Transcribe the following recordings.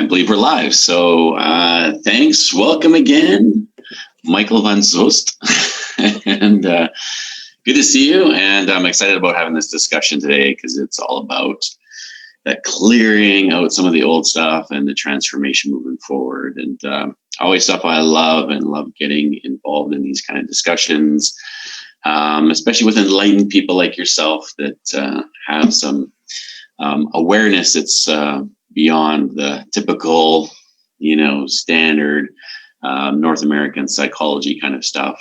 I believe we're live. So thanks. Welcome again, Michael van Zost. And good to see you. And I'm excited about having this discussion today because it's all about that clearing out some of the old stuff and the transformation moving forward. And always stuff I love and love getting involved in these kind of discussions, especially with enlightened people like yourself that have some awareness that's beyond the typical, standard North American psychology kind of stuff.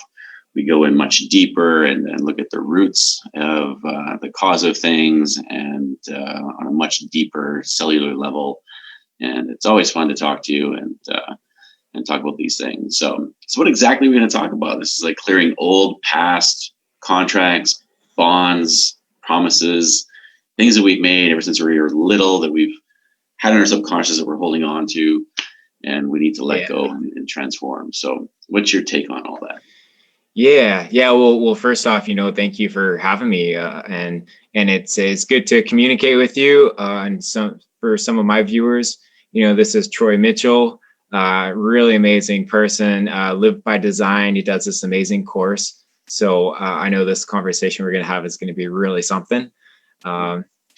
We go in much deeper and look at the roots of the cause of things and on a much deeper cellular level. And it's always fun to talk to you and talk about these things. So what exactly are we going to talk about? This is like clearing old past contracts, bonds, promises, things that we've made ever since we were little that we've had in our subconscious that we're holding on to, and we need to let go and transform. So what's your take on all that? Yeah. Well, first off, thank you for having me. And it's good to communicate with you. And for some of my viewers, this is Troy Mitchell, really amazing person, Live by Design. He does this amazing course. So I know this conversation we're going to have is going to be really something.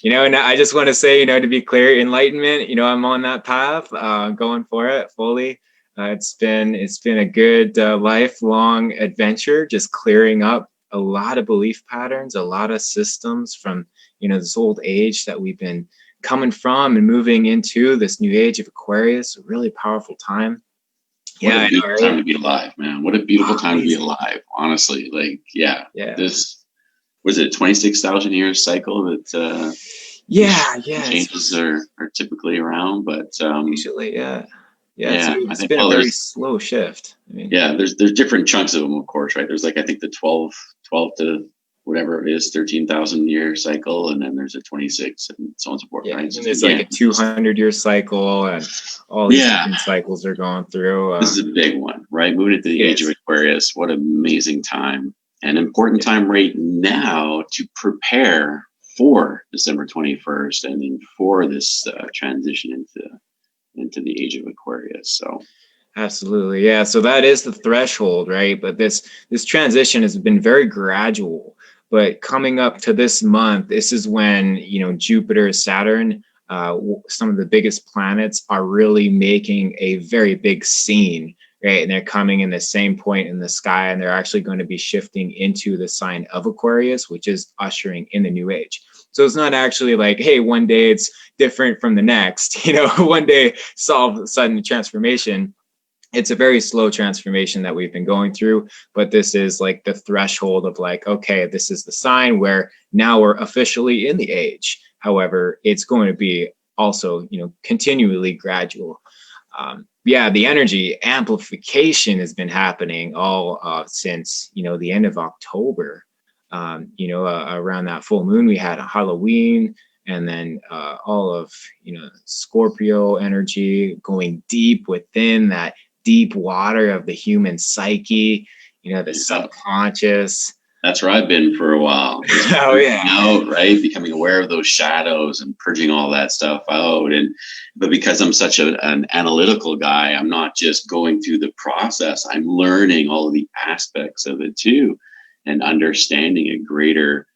And I just want to say, to be clear, enlightenment, I'm on that path, going for it fully. It's been a good lifelong adventure, just clearing up a lot of belief patterns, a lot of systems from, this old age that we've been coming from and moving into this new age of Aquarius, a really powerful time. What a beautiful time to be alive, man. What a beautiful time to be alive, honestly. This was it 26,000 years cycle that changes are typically around, but usually it's been a very slow shift. There's different chunks of them, of course, right? There's I think the 12 to whatever it is, 13,000 year cycle, and then there's a 26 and so on and so forth, right? And there's a 200-year cycle, and all these different cycles are going through. This is a big one, right? Moving into the age of Aquarius. What an amazing time. An important time right now to prepare for December 21st and then for this transition into the age of Aquarius. So absolutely. Yeah. So that is the threshold, right? But this transition has been very gradual, but coming up to this month, this is when, Jupiter, Saturn, some of the biggest planets are really making a very big scene, right? And they're coming in the same point in the sky, and they're actually going to be shifting into the sign of Aquarius, which is ushering in the new age. So it's not actually like, hey, one day it's different from the next, one day it's all of a sudden transformation. It's a very slow transformation that we've been going through, but this is like the threshold of okay, this is the sign where now we're officially in the age. However, it's going to be also, continually gradual. The energy amplification has been happening all since, the end of October. Around that full moon, we had a Halloween, and then all of, Scorpio energy going deep within that deep water of the human psyche, the subconscious. That's where I've been for a while. Right? Becoming aware of those shadows and purging all that stuff out. But because I'm such an analytical guy, I'm not just going through the process. I'm learning all of the aspects of it too, and understanding a greater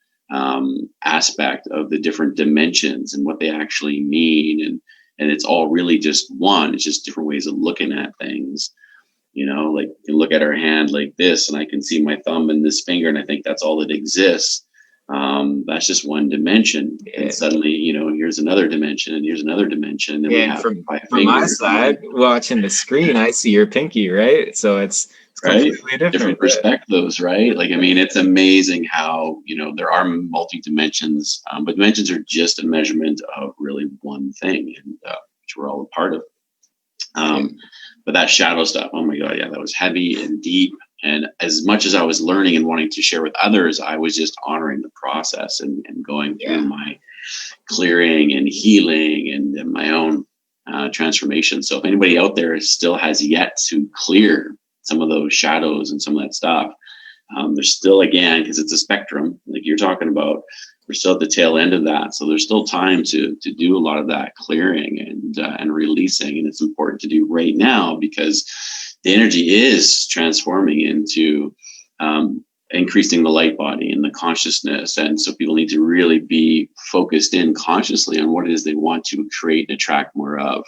aspect of the different dimensions and what they actually mean. And it's all really just one. It's just different ways of looking at things. You can look at our hand like this, and I can see my thumb and this finger, and I think that's all that exists. That's just one dimension. And suddenly, here's another dimension, and here's another dimension. And yeah, from my side, watching the screen, I see your pinky, right? So it's completely different perspectives, right? It's amazing how, there are multi-dimensions, but dimensions are just a measurement of really one thing, and which we're all a part of. But that shadow stuff, oh my God, that was heavy and deep. And as much as I was learning and wanting to share with others, I was just honoring the process and going through my clearing and healing and my own transformation. So if anybody out there still has yet to clear some of those shadows and some of that stuff, there's still, again, because it's a spectrum, like you're talking about, we're still at the tail end of that. So there's still time to do a lot of that clearing and releasing. And it's important to do right now because the energy is transforming into increasing the light body and the consciousness. And so people need to really be focused in consciously on what it is they want to create and attract more of.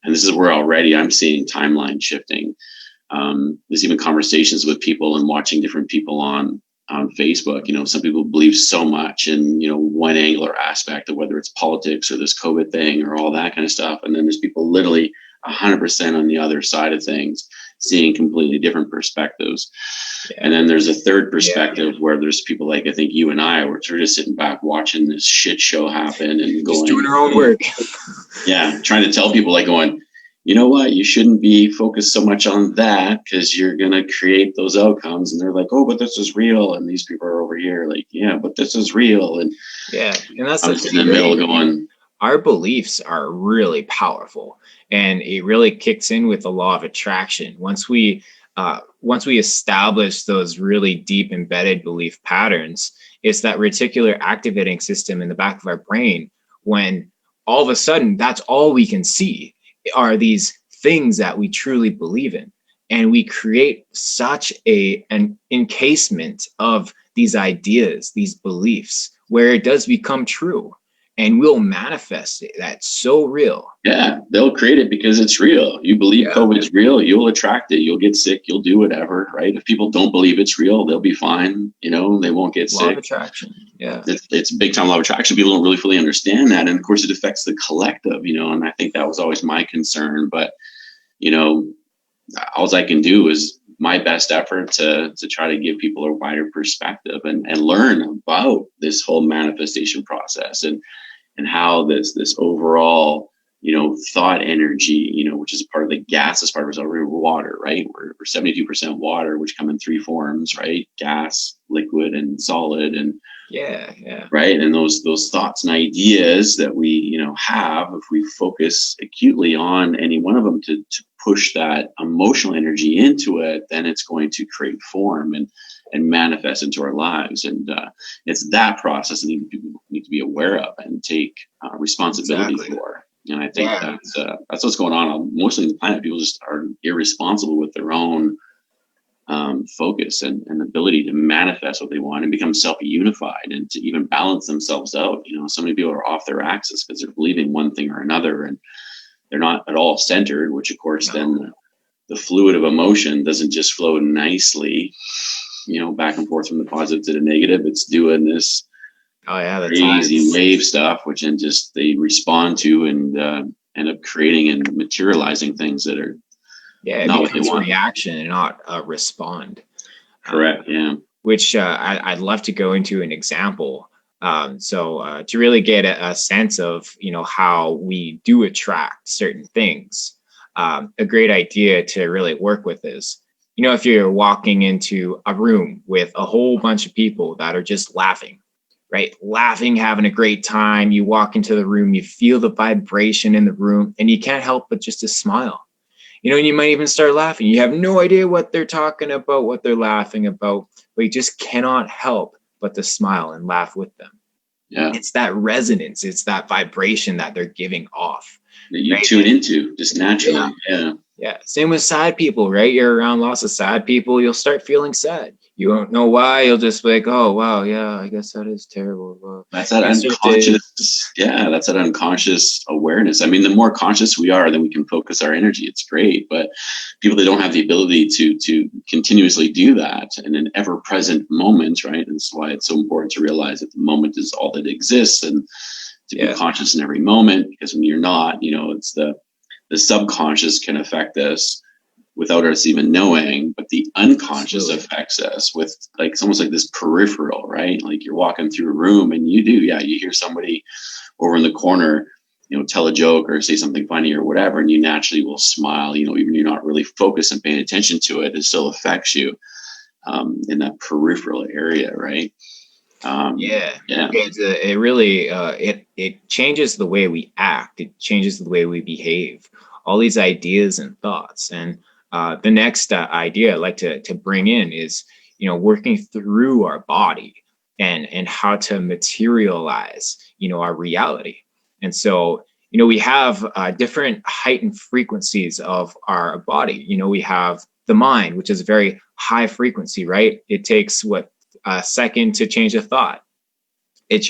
And this is where already I'm seeing timeline shifting. There's even conversations with people and watching different people on Facebook. You know, some people believe so much in, you know, one angle or aspect of whether it's politics or this COVID thing or all that kind of stuff. And then there's people literally 100% on the other side of things, seeing completely different perspectives. Yeah. And then there's a third perspective where there's people like, I think you and I, where we're just sitting back watching this shit show happen and going, just doing our own work. Yeah. Trying to tell people like going, you know what, you shouldn't be focused so much on that because you're going to create those outcomes. And they're like, oh, but this is real. And these people are over here like, yeah, but this is real. And yeah, and that's I'm in the middle going, our beliefs are really powerful, and it really kicks in with the law of attraction. Once we establish those really deep embedded belief patterns, it's that reticular activating system in the back of our brain when all of a sudden that's all we can see are these things that we truly believe in. And we create such an encasement of these ideas, these beliefs, where it does become true. And we'll manifest it. That's so real. Yeah, they'll create it because it's real. You believe COVID is real, you'll attract it. You'll get sick, you'll do whatever, right? If people don't believe it's real, they'll be fine. You know, they won't get sick. Law of attraction. Yeah. It's a big time law of attraction. People don't really fully understand that. And of course, it affects the collective, you know, and I think that was always my concern. But, you know, all I can do is my best effort to try to give people a wider perspective and learn about this whole manifestation process and how this overall, you know, thought energy, you know, which is part of the gaseous part of us, already water, right? We're 72% water, which come in three forms, right? Gas, liquid, and solid. And yeah. Right. And those thoughts and ideas that we, you know, have, if we focus acutely on any one of them to push that emotional energy into it, then it's going to create form and manifest into our lives. And it's that process that people need to be aware of and take responsibility for. And I think that's what's going on mostly in the planet. People just are irresponsible with their own focus and ability to manifest what they want and become self-unified and to even balance themselves out. You know, so many people are off their axis because they're believing one thing or another, and they're not at all centered, which of course then the fluid of emotion doesn't just flow nicely, you know, back and forth from the positive to the negative. It's doing this crazy wave stuff, which then just they respond to and end up creating and materializing things that are not what they want. Reaction and not respond. Correct. Which I'd love to go into an example. So to really get a sense of, you know, how we do attract certain things. A great idea to really work with is, you know, if you're walking into a room with a whole bunch of people that are just laughing, right? Laughing, having a great time. You walk into the room, you feel the vibration in the room, and you can't help but just to smile. You know, and you might even start laughing. You have no idea what they're talking about, what they're laughing about, but you just cannot help but to smile and laugh with them. Yeah. It's that resonance. It's that vibration that they're giving off. That you tune into just naturally. Yeah. Same with sad people, right? You're around lots of sad people, you'll start feeling sad. You don't know why. You'll just be like, oh, wow, yeah, I guess that is terrible. Well, that's that unconscious. Yeah, that's that unconscious awareness. I mean, the more conscious we are, then we can focus our energy. It's great. But people that don't have the ability to continuously do that in an ever-present moment, right? And that's why it's so important to realize that the moment is all that exists and to be conscious in every moment. Because when you're not, you know, it's the subconscious can affect us without us even knowing, but the unconscious affects us with like, it's almost like this peripheral, right? Like you're walking through a room and you hear somebody over in the corner, you know, tell a joke or say something funny or whatever, and you naturally will smile, you know, even you're not really focused and paying attention to it, it still affects you in that peripheral area, right? It really it changes the way we act. It changes the way we behave. All these ideas and thoughts. And the next idea I'd like to bring in is, you know, working through our body. and how to materialize, our reality. And so, we have different heightened frequencies of our body. We have the mind, which is very high frequency, right? It takes a second to change a thought. It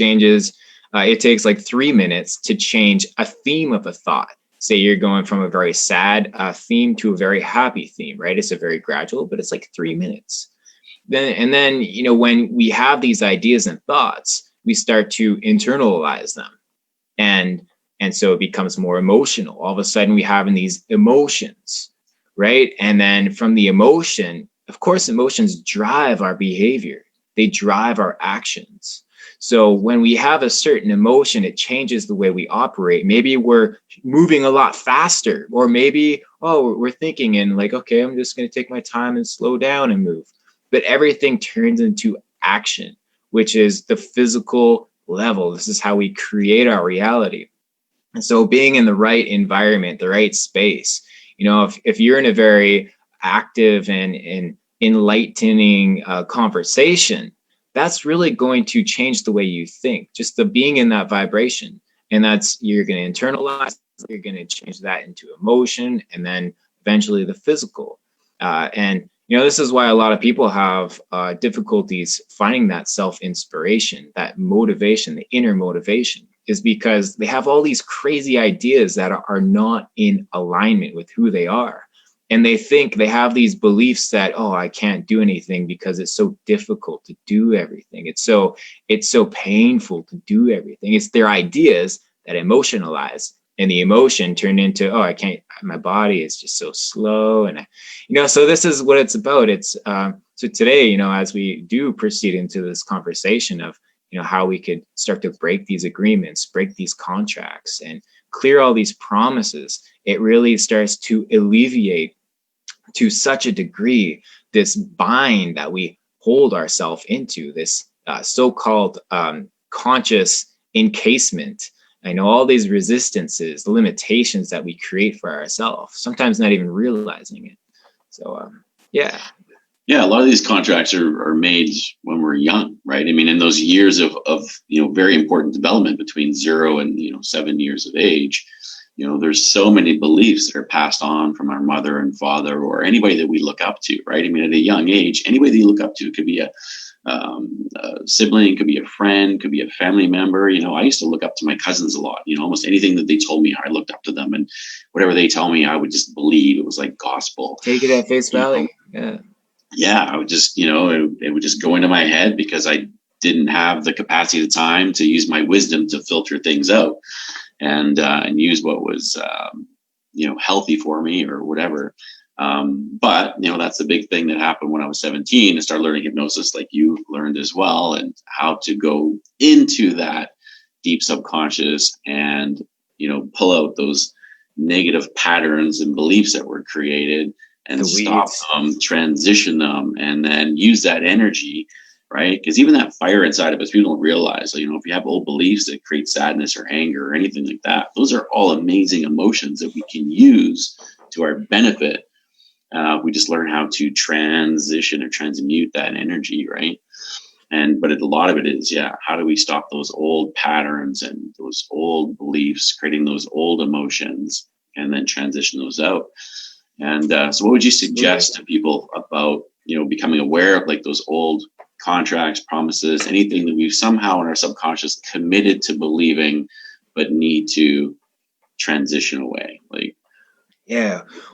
takes like 3 minutes to change a theme of a thought. Say you're going from a very sad theme to a very happy theme, right? It's a very gradual, but it's like 3 minutes. Then, when we have these ideas and thoughts, we start to internalize them. And so it becomes more emotional. All of a sudden we have these emotions, right? And then from the emotion, of course, emotions drive our behavior. They drive our actions. So when we have a certain emotion, it changes the way we operate. Maybe we're moving a lot faster, or maybe, we're thinking and like, okay, I'm just going to take my time and slow down and move. But everything turns into action, which is the physical level. This is how we create our reality. And so being in the right environment, the right space, if you're in a very active and enlightening conversation, that's really going to change the way you think, just the being in that vibration. And you're going to internalize, you're going to change that into emotion, and then eventually the physical. And this is why a lot of people have difficulties finding that self-inspiration, that motivation, the inner motivation, is because they have all these crazy ideas that are not in alignment with who they are. And they think they have these beliefs that, I can't do anything because it's so difficult to do everything. It's so painful to do everything. It's their ideas that emotionalize, and the emotion turned into, I can't, my body is just so slow. And, so this is what it's about. It's, so today, as we do proceed into this conversation of, how we could start to break these agreements, break these contracts, and clear all these promises, it really starts to alleviate to such a degree this bind that we hold ourselves into, this so-called conscious encasement. I know all these resistances, the limitations that we create for ourselves, sometimes not even realizing it. So, yeah. Yeah, a lot of these contracts are made when we're young, right? I mean, in those years of very important development between 0 and 7 years of age, there's so many beliefs that are passed on from our mother and father or anybody that we look up to, right? I mean, at a young age, anybody that you look up to, could be a sibling, could be a friend, could be a family member. I used to look up to my cousins a lot. Almost anything that they told me, I looked up to them, and whatever they tell me, I would just believe. It was like gospel. Take it at face value. Yeah, I would just, it would just go into my head because I didn't have the capacity at the time to use my wisdom to filter things out and use what was, healthy for me or whatever. But that's the big thing that happened when I was 17 and started learning hypnosis, like you learned as well, and how to go into that deep subconscious and, pull out those negative patterns and beliefs that were created and stop them, transition them, and then use that energy, right? Because even that fire inside of us, people don't realize, if you have old beliefs that create sadness or anger or anything like that, those are all amazing emotions that we can use to our benefit. We just learn how to transition or transmute that energy, right? But a lot of it is, how do we stop those old patterns and those old beliefs, creating those old emotions, and then transition those out? And so what would you suggest to people about, becoming aware of like those old contracts, promises, anything that we've somehow in our subconscious committed to believing, but need to transition away?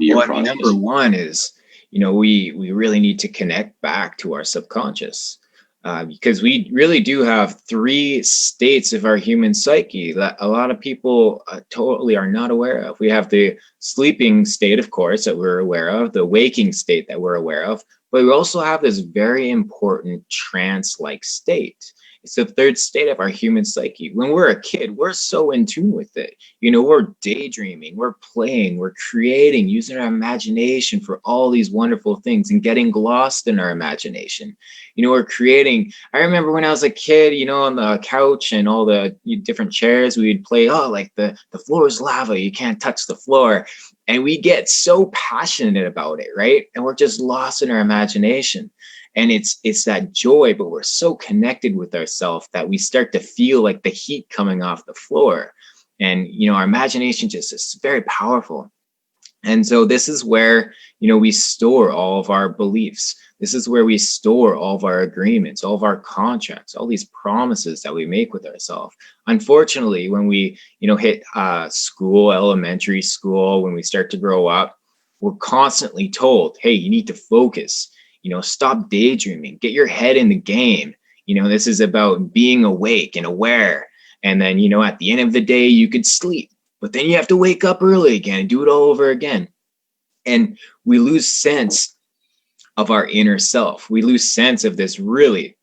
Number one is, we really need to connect back to our subconscious. Because we really do have 3 states of our human psyche that a lot of people totally are not aware of. We have the sleeping state, of course, that we're aware of, the waking state that we're aware of, but we also have this very important trance-like state. It's the 3rd state of our human psyche. When we're a kid, we're so in tune with it. We're daydreaming, we're playing, we're creating, using our imagination for all these wonderful things and getting lost in our imagination. We're creating. I remember when I was a kid, on the couch and all the different chairs, we'd play, like the floor is lava, you can't touch the floor. And we get so passionate about it, right? And we're just lost in our imagination. And it's that joy, but we're so connected with ourselves that we start to feel like the heat coming off the floor. And, our imagination just is very powerful. And so this is where, we store all of our beliefs. This is where we store all of our agreements, all of our contracts, all these promises that we make with ourselves. Unfortunately, when we, hit school, elementary school, when we start to grow up, we're constantly told, hey, you need to focus, stop daydreaming, get your head in the game. This is about being awake and aware. And then, at the end of the day, you could sleep, but then you have to wake up early again and do it all over again. And we lose sense of our inner self. We lose sense of this really,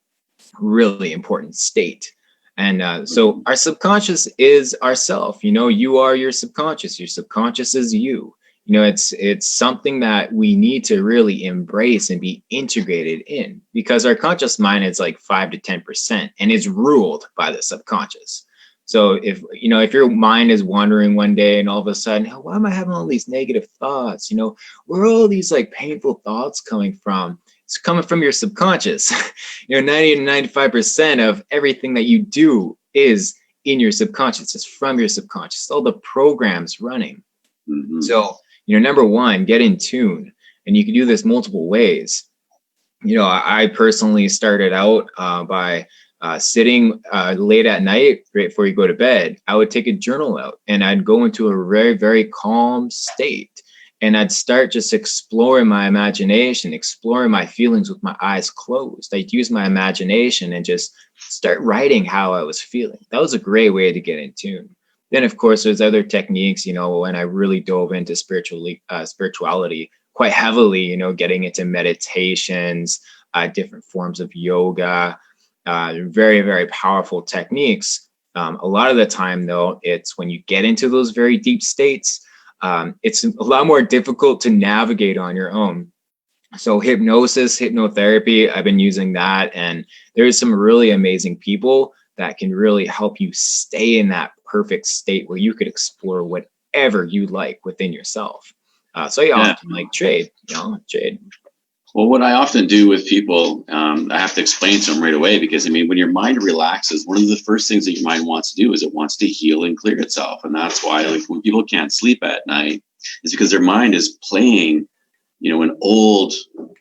really important state. And so our subconscious is ourself. You are your subconscious. Your subconscious is you. It's something that we need to really embrace and be integrated in, because our conscious mind is like 5 to 10% and is ruled by the subconscious. So if your mind is wandering one day and all of a sudden, why am I having all these negative thoughts? Where are all these like painful thoughts coming from? It's coming from your subconscious. 90 to 95% of everything that you do is in your subconscious. It's from your subconscious. All the programs running. Mm-hmm. So, number one, get in tune. And you can do this multiple ways. I personally started out by sitting late at night, right before you go to bed. I would take a journal out and I'd go into a very, very calm state. And I'd start just exploring my imagination, exploring my feelings with my eyes closed. I'd use my imagination and just start writing how I was feeling. That was a great way to get in tune. Then, of course, there's other techniques, when I really dove into spirituality quite heavily, getting into meditations, different forms of yoga, very, very powerful techniques. A lot of the time, though, it's when you get into those very deep states, it's a lot more difficult to navigate on your own. So hypnosis, hypnotherapy, I've been using that. And there's some really amazing people that can really help you stay in that perfect state where you could explore whatever you like within yourself. So you often like trade. Well, what I often do with people, I have to explain to them right away, because when your mind relaxes, one of the first things that your mind wants to do is it wants to heal and clear itself. And that's why, like, when people can't sleep at night, is because their mind is playing, an old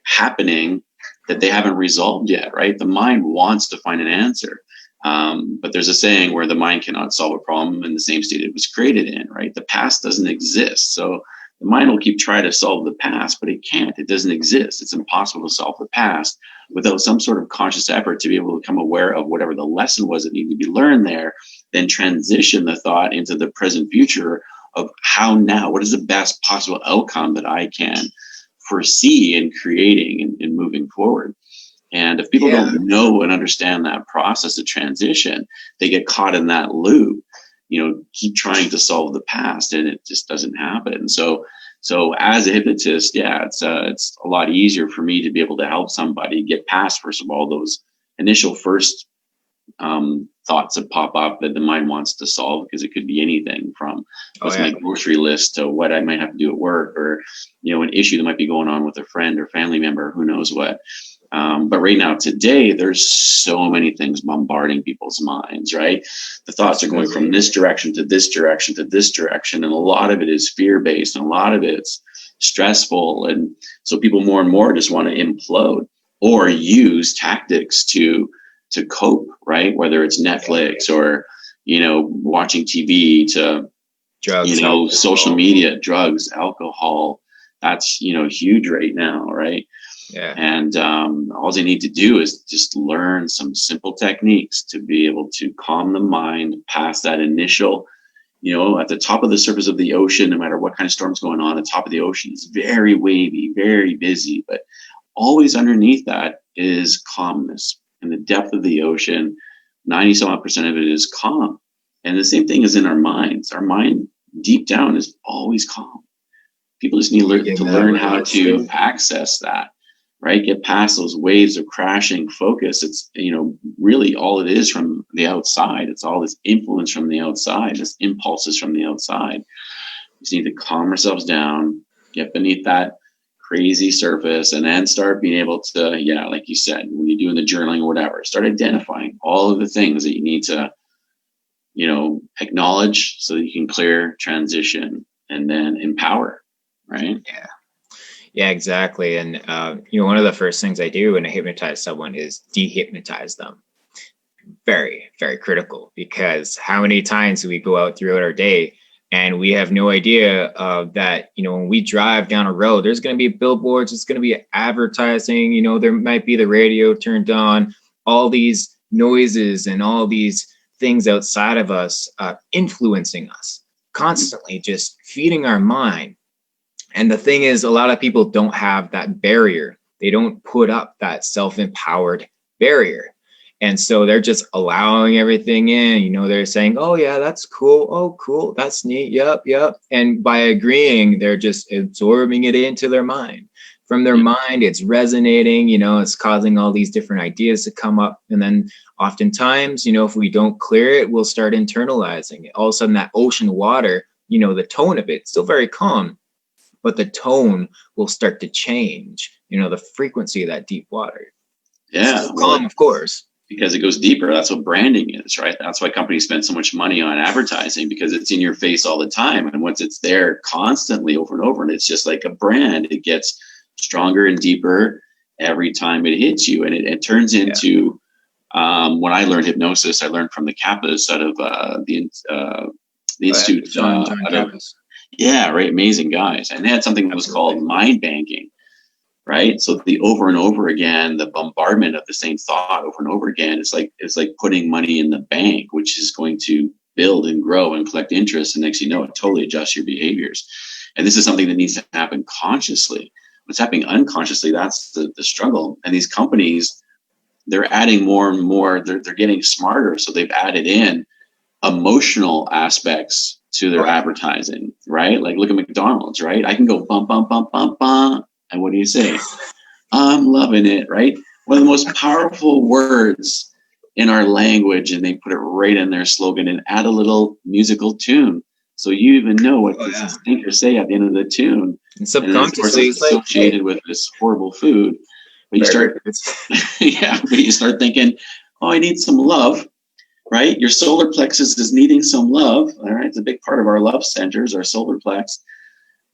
happening that they haven't resolved yet, right? The mind wants to find an answer. But there's a saying where the mind cannot solve a problem in the same state it was created in, right? The past doesn't exist. So the mind will keep trying to solve the past, but it can't. It doesn't exist. It's impossible to solve the past without some sort of conscious effort to be able to become aware of whatever the lesson was that needed to be learned there, then transition the thought into the present future of how now, what is the best possible outcome that I can foresee in creating and moving forward. And if people don't know and understand that process of transition, they get caught in that loop, keep trying to solve the past, and it just doesn't happen. So as a hypnotist, it's a lot easier for me to be able to help somebody get past, first of all, those initial first thoughts that pop up that the mind wants to solve, because it could be anything from what's my grocery list to what I might have to do at work, or, an issue that might be going on with a friend or family member, who knows what. But right now, today, there's so many things bombarding people's minds, right? The thoughts are going from this direction to this direction to this direction. And a lot of it is fear-based, and a lot of it's stressful. And so people more and more just want to implode or use tactics to cope, right? Whether it's Netflix or, watching TV, to, drugs, social media, drugs, alcohol. That's, huge right now, right? Yeah. And all they need to do is just learn some simple techniques to be able to calm the mind past that initial, at the top of the surface of the ocean, no matter what kind of storm's going on, the top of the ocean is very wavy, very busy, but always underneath that is calmness. In the depth of the ocean, 90% of it is calm. And the same thing is in our minds. Our mind deep down is always calm. People just need to learn how to access that. Right? Get past those waves of crashing focus. It's, really all it is from the outside. It's all this influence from the outside, this impulses from the outside. We just need to calm ourselves down, get beneath that crazy surface, and then start being able to, yeah, like you said, when you're doing the journaling or whatever, start identifying all of the things that you need to, acknowledge so that you can clear, transition, and then empower, right? Yeah, exactly. And one of the first things I do when I hypnotize someone is dehypnotize them. Very, very critical, because how many times do we go out throughout our day and we have no idea that, when we drive down a road, there's going to be billboards, it's going to be advertising, there might be the radio turned on, all these noises and all these things outside of us influencing us, constantly just feeding our mind. And the thing is, a lot of people don't have that barrier. They don't put up that self-empowered barrier. And so they're just allowing everything in, they're saying, oh yeah, that's cool. Oh, cool. That's neat. Yep. Yep. And by agreeing, they're just absorbing it into their mind. From their mind, it's resonating, it's causing all these different ideas to come up. And then oftentimes, if we don't clear it, we'll start internalizing it. All of a sudden that ocean water, the tone of it, still very calm, but the tone will start to change, the frequency of that deep water. Yeah. Still calm, of course. Because it goes deeper. That's what branding is, right? That's why companies spend so much money on advertising, because it's in your face all the time. And once it's there constantly over and over, and it's just like a brand, it gets stronger and deeper every time it hits you. And it turns into, when I learned hypnosis, I learned from the Kappas out of the Institute. John Yeah, right. Amazing guys. And they had something that was called mind banking. Right. So the over and over again, the bombardment of the same thought over and over again, it's like putting money in the bank, which is going to build and grow and collect interest. And next, it totally adjusts your behaviors. And this is something that needs to happen consciously. What's happening unconsciously, that's the struggle. And these companies, they're adding more and more, they're getting smarter. So they've added in emotional aspects to their advertising, right? Like look at McDonald's, right? I can go bump, bump, bump, bump, bump. And what do you say? I'm loving it, right? One of the most powerful words in our language, and they put it right in their slogan and add a little musical tune. So you even know what the speakers say at the end of the tune. And subconsciously, it's associated with this horrible food. But you start, but you start thinking, oh, I need some love, right? Your solar plexus is needing some love, all right? It's a big part of our love centers, our solar plex,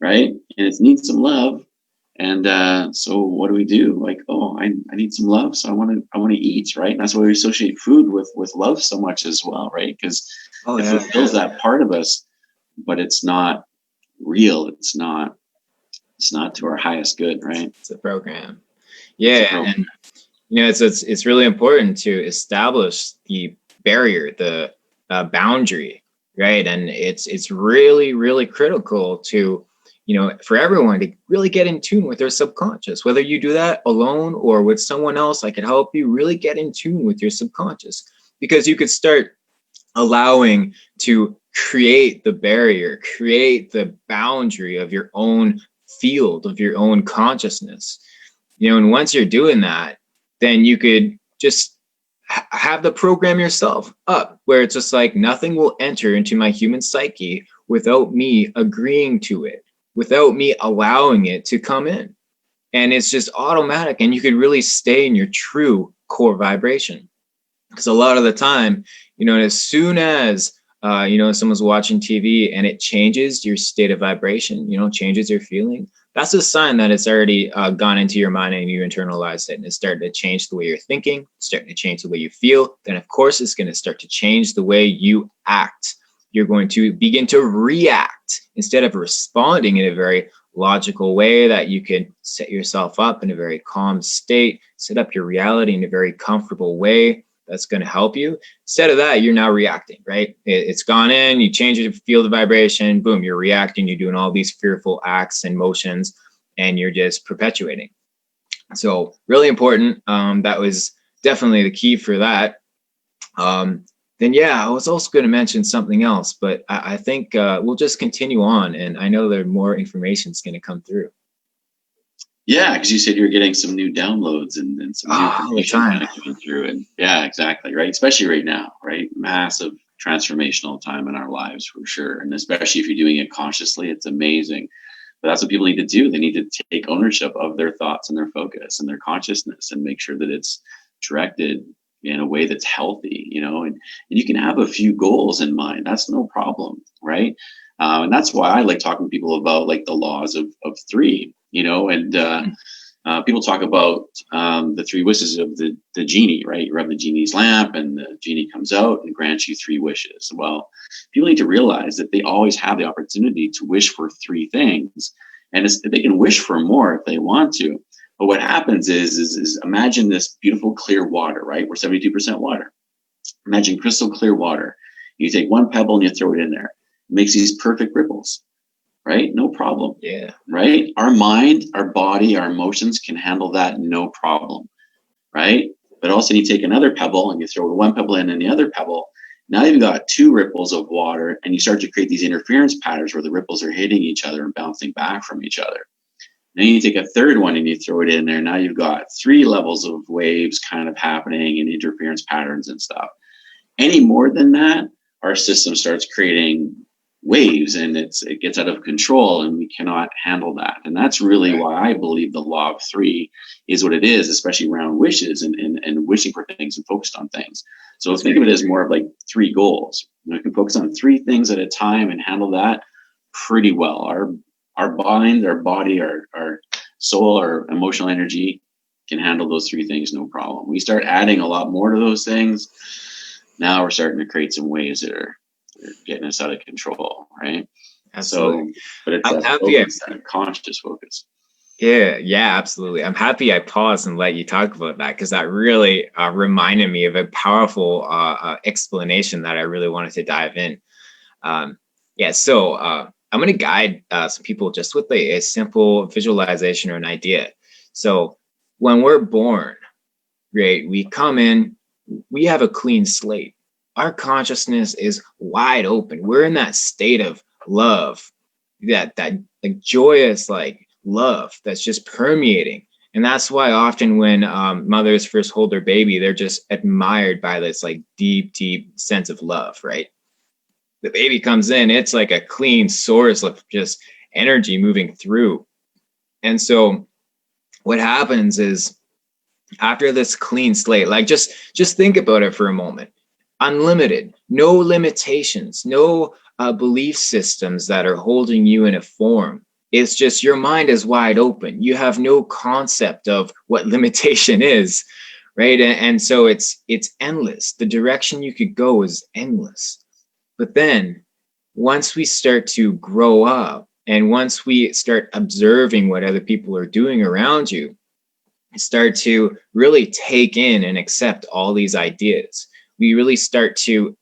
right? And it needs some love. And so what do? Like, oh, I need some love, so I want to eat, right? And that's why we associate food with love so much as well, right? Because it fulfills that part of us, but it's not real. It's not to our highest good, right? It's a program. Yeah, and it's really important to establish the barrier, the boundary, right? And it's really, really critical to for everyone to really get in tune with their subconscious, whether you do that alone or with someone else, I can help you really get in tune with your subconscious, because you could start allowing to create the barrier, create the boundary of your own field, of your own consciousness. And once you're doing that, then you could just have the program yourself up, where it's just like nothing will enter into my human psyche without me agreeing to it, without me allowing it to come in. And it's just automatic, and you could really stay in your true core vibration. Because a lot of the time, as soon as someone's watching TV and it changes your state of vibration, changes your feeling, that's a sign that it's already gone into your mind and you internalized it, and it's starting to change the way you're thinking, starting to change the way you feel. Then of course it's going to start to change the way you act. You're going to begin to react instead of responding in a very logical way that you can set yourself up in a very calm state, set up your reality in a very comfortable way that's going to help you. Instead of that, you're now reacting, right? It's gone in, you change it, feel the vibration, boom, you're reacting, you're doing all these fearful acts and motions, and you're just perpetuating. So really important. That was definitely the key for that. Then I was also going to mention something else, but I think we'll just continue on, and I know that more information is going to come through. Yeah, because you said you're getting some new downloads and some new information kind of coming through, and yeah, exactly, right. Especially right now, right? Massive transformational time in our lives for sure, and especially if you're doing it consciously, it's amazing. But that's what people need to do. They need to take ownership of their thoughts and their focus and their consciousness and make sure that it's directed in a way that's healthy, and you can have a few goals in mind. That's no problem, right? And that's why I like talking to people about like the laws of three, and people talk about the three wishes of the genie, right? You rub the genie's lamp and the genie comes out and grants you three wishes. Well, people need to realize that they always have the opportunity to wish for three things, and they can wish for more if they want to. But what happens is imagine this beautiful clear water, right? We're 72% water. Imagine crystal clear water. You take one pebble and you throw it in there. It makes these perfect ripples, right? No problem. Yeah. Right? Our mind, our body, our emotions can handle that, no problem, right? But also you take another pebble and you throw one pebble in and the other pebble. Now you've got two ripples of water, and you start to create these interference patterns where the ripples are hitting each other and bouncing back from each other. Then you take a third one and you throw it in there. Now you've got three levels of waves kind of happening and interference patterns and stuff. Any more than that, our system starts creating waves and it gets out of control, and we cannot handle that. And that's really why I believe the law of three is what it is, especially around wishes and wishing for things and focused on things. So think of it as more of like three goals. We can focus on three things at a time and handle that pretty well. Our mind, our body, our soul, our emotional energy can handle those three things no problem. We start adding a lot more to those things. Now we're starting to create some waves that are getting us out of control, right? Absolutely. So, but it's I'm happy focus, that conscious focus. Yeah, absolutely. I'm happy I paused and let you talk about that, because that really reminded me of a powerful explanation that I really wanted to dive in. So I'm going to guide some people just with a simple visualization or an idea. So when we're born, right, we come in, we have a clean slate. Our consciousness is wide open. We're in that state of love, that like joyous, like love that's just permeating. And that's why often when mothers first hold their baby, they're just admired by this like deep sense of love, right? The baby comes in, it's like a clean source of just energy moving through. And so what happens is, after this clean slate, like just think about it for a moment. Unlimited, no limitations, no belief systems that are holding you in a form. It's just your mind is wide open. You have no concept of what limitation is, right? And so it's endless. The direction you could go is endless. But then once we start to grow up, and once we start observing what other people are doing around you, start to really take in and accept all these ideas. We really start to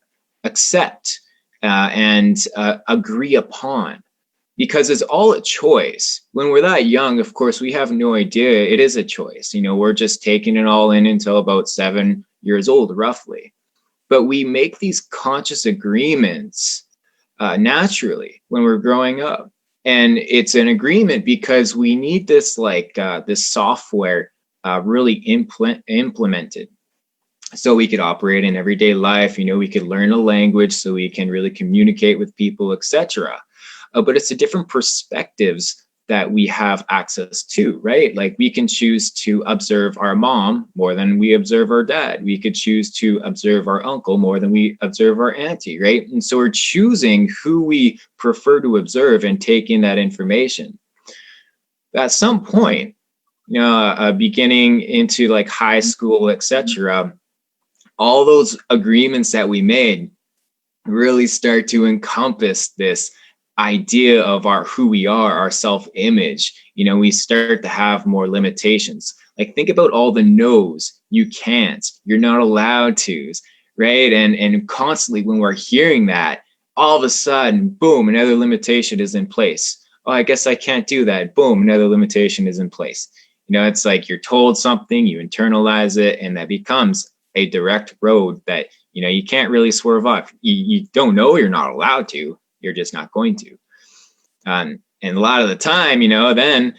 accept and agree upon, because it's all a choice. When we're that young, of course, we have no idea it is a choice. We're just taking it all in until about 7 years old, roughly. But we make these conscious agreements naturally when we're growing up. And it's an agreement because we need this this software really implemented, so we could operate in everyday life. We could learn a language so we can really communicate with people, etc. But it's the different perspectives that we have access to, right? Like we can choose to observe our mom more than we observe our dad. We could choose to observe our uncle more than we observe our auntie, right? And so we're choosing who we prefer to observe and take in that information. At some point, beginning into like high school, etc., all those agreements that we made really start to encompass this idea of who we are, our self-image. We start to have more limitations. Like think about all the no's, you can't, you're not allowed to's, right? And constantly when we're hearing that, all of a sudden, boom, another limitation is in place. Oh, I guess I can't do that. Boom, another limitation is in place. It's like you're told something, you internalize it, and that becomes a direct road that, you can't really swerve off. You don't know you're not allowed to, you're just not going to. And a lot of the time, then,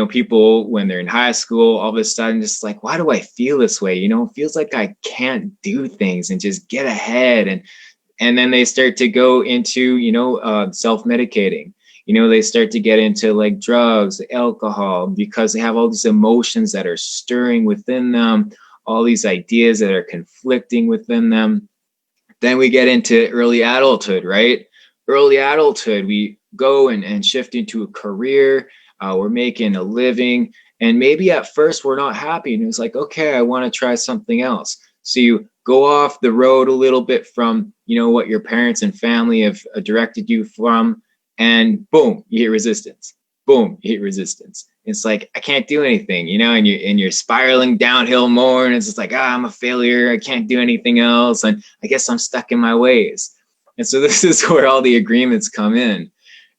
people, when they're in high school, all of a sudden just like, why do I feel this way? It feels like I can't do things and just get ahead. And then they start to go into, self-medicating. They start to get into like drugs, alcohol, because they have all these emotions that are stirring within them, all these ideas that are conflicting within them. Then we get into early adulthood, right? Early adulthood, we go and shift into a career. We're making a living. And maybe at first we're not happy. And it's like, okay, I want to try something else. So you go off the road a little bit from, what your parents and family have directed you from. And boom, you hit resistance. Boom, you hit resistance. It's like, I can't do anything, and you're spiraling downhill more. And it's just like, I'm a failure. I can't do anything else. And I guess I'm stuck in my ways. And so this is where all the agreements come in,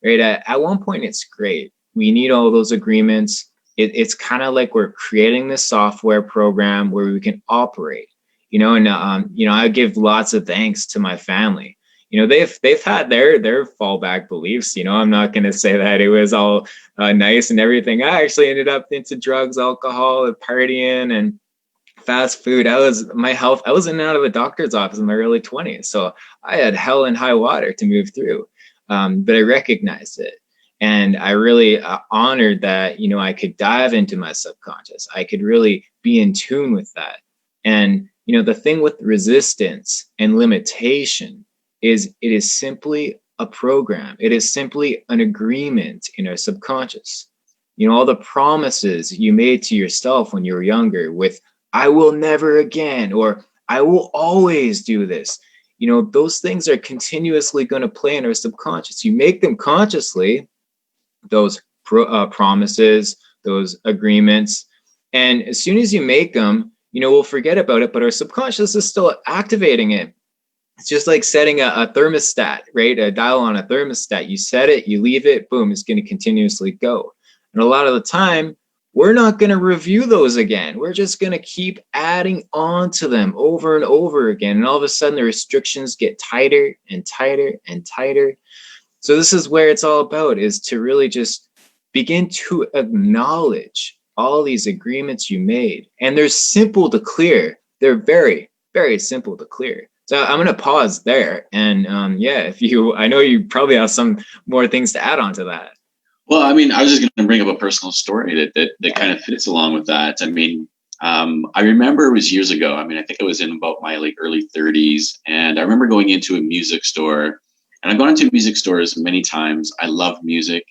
right? At one point, it's great. We need all those agreements. It's kind of like we're creating this software program where we can operate, and I give lots of thanks to my family. They've had their fallback beliefs. I'm not going to say that it was all nice and everything. I actually ended up into drugs, alcohol, and partying, and fast food. My health. I was in and out of the doctor's office in my early 20s, so I had hell and high water to move through. But I recognized it, and I really honored that. I could dive into my subconscious. I could really be in tune with that. And the thing with resistance and limitation is it is simply a program. It is simply an agreement in our subconscious. All the promises you made to yourself when you were younger with, I will never again, or I will always do this. Those things are continuously going to play in our subconscious. You make them consciously, those promises, those agreements. And as soon as you make them, we'll forget about it, but our subconscious is still activating it. It's just like setting a thermostat, right? A dial on a thermostat. You set it, you leave it, boom, it's going to continuously go. And a lot of the time, we're not going to review those again. We're just going to keep adding on to them over and over again. And all of a sudden, the restrictions get tighter and tighter and tighter. So this is where it's all about, is to really just begin to acknowledge all these agreements you made. And they're simple to clear. They're very, very simple to clear. So I'm going to pause there. And I know you probably have some more things to add on to that. Well, I was just going to bring up a personal story that kind of fits along with that. I remember it was years ago. I think it was in about my early 30s. And I remember going into a music store, and I've gone into music stores many times. I love music.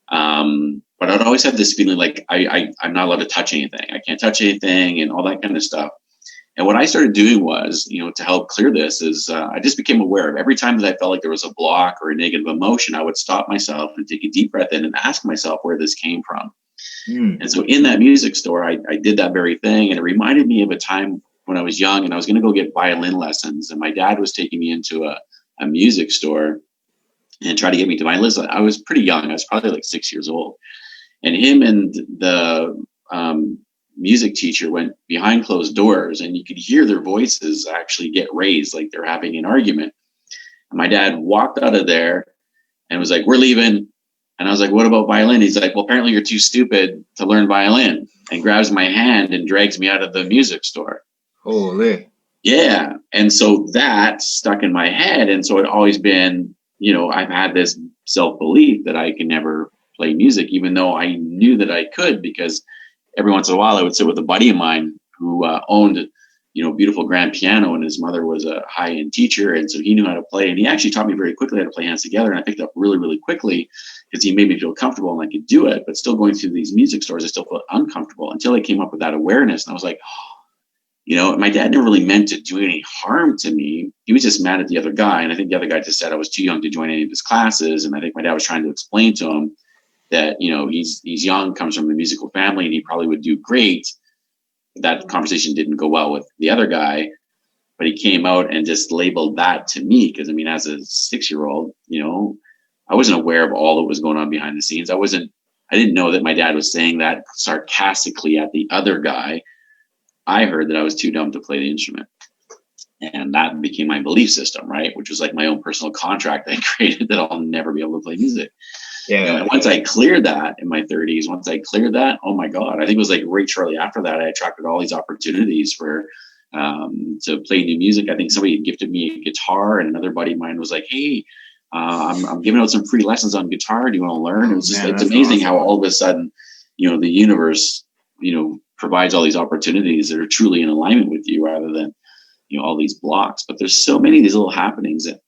But I'd always have this feeling like I'm not allowed to touch anything. I can't touch anything and all that kind of stuff. And what I started doing was, to help clear this is I just became aware of every time that I felt like there was a block or a negative emotion, I would stop myself and take a deep breath in and ask myself where this came from. And so in that music store, I did that very thing. And it reminded me of a time when I was young and I was going to go get violin lessons. And my dad was taking me into a music store and try to get me to violin lessons. I was pretty young. I was probably like 6 years old. And him and the music teacher went behind closed doors, and you could hear their voices actually get raised, like they're having an argument. And my dad walked out of there and was like, "We're leaving." And I was like, "What about violin?" He's like, "Well, apparently you're too stupid to learn violin," and grabs my hand and drags me out of the music store. Holy. Yeah. And so that stuck in my head. And so it always been, I've had this self-belief that I can never play music, even though I knew that I could, because every once in a while I would sit with a buddy of mine who owned, beautiful grand piano, and his mother was a high-end teacher. And so he knew how to play, and he actually taught me very quickly how to play hands together. And I picked up really, really quickly because he made me feel comfortable and I could do it. But still going through these music stores, I still felt uncomfortable until I came up with that awareness. And I was like, my dad never really meant to do any harm to me. He was just mad at the other guy. And I think the other guy just said I was too young to join any of his classes. And I think my dad was trying to explain to him that, he's young, comes from a musical family, and he probably would do great. That conversation didn't go well with the other guy, but he came out and just labeled that to me. Because as a 6-year-old, I wasn't aware of all that was going on behind the scenes. I didn't know that my dad was saying that sarcastically at the other guy. I heard that I was too dumb to play the instrument. And that became my belief system, right? Which was like my own personal contract I created that I'll never be able to play music. Yeah. And once I cleared that in my 30s, oh my God, I think it was like right shortly after that, I attracted all these opportunities for to play new music. I think somebody had gifted me a guitar, and another buddy of mine was like, "Hey, I'm giving out some free lessons on guitar. Do you want to learn? It was just, it's That's amazing awesome. how all of a sudden, the universe, provides all these opportunities that are truly in alignment with you rather than, all these blocks. But there's so many of these little happenings that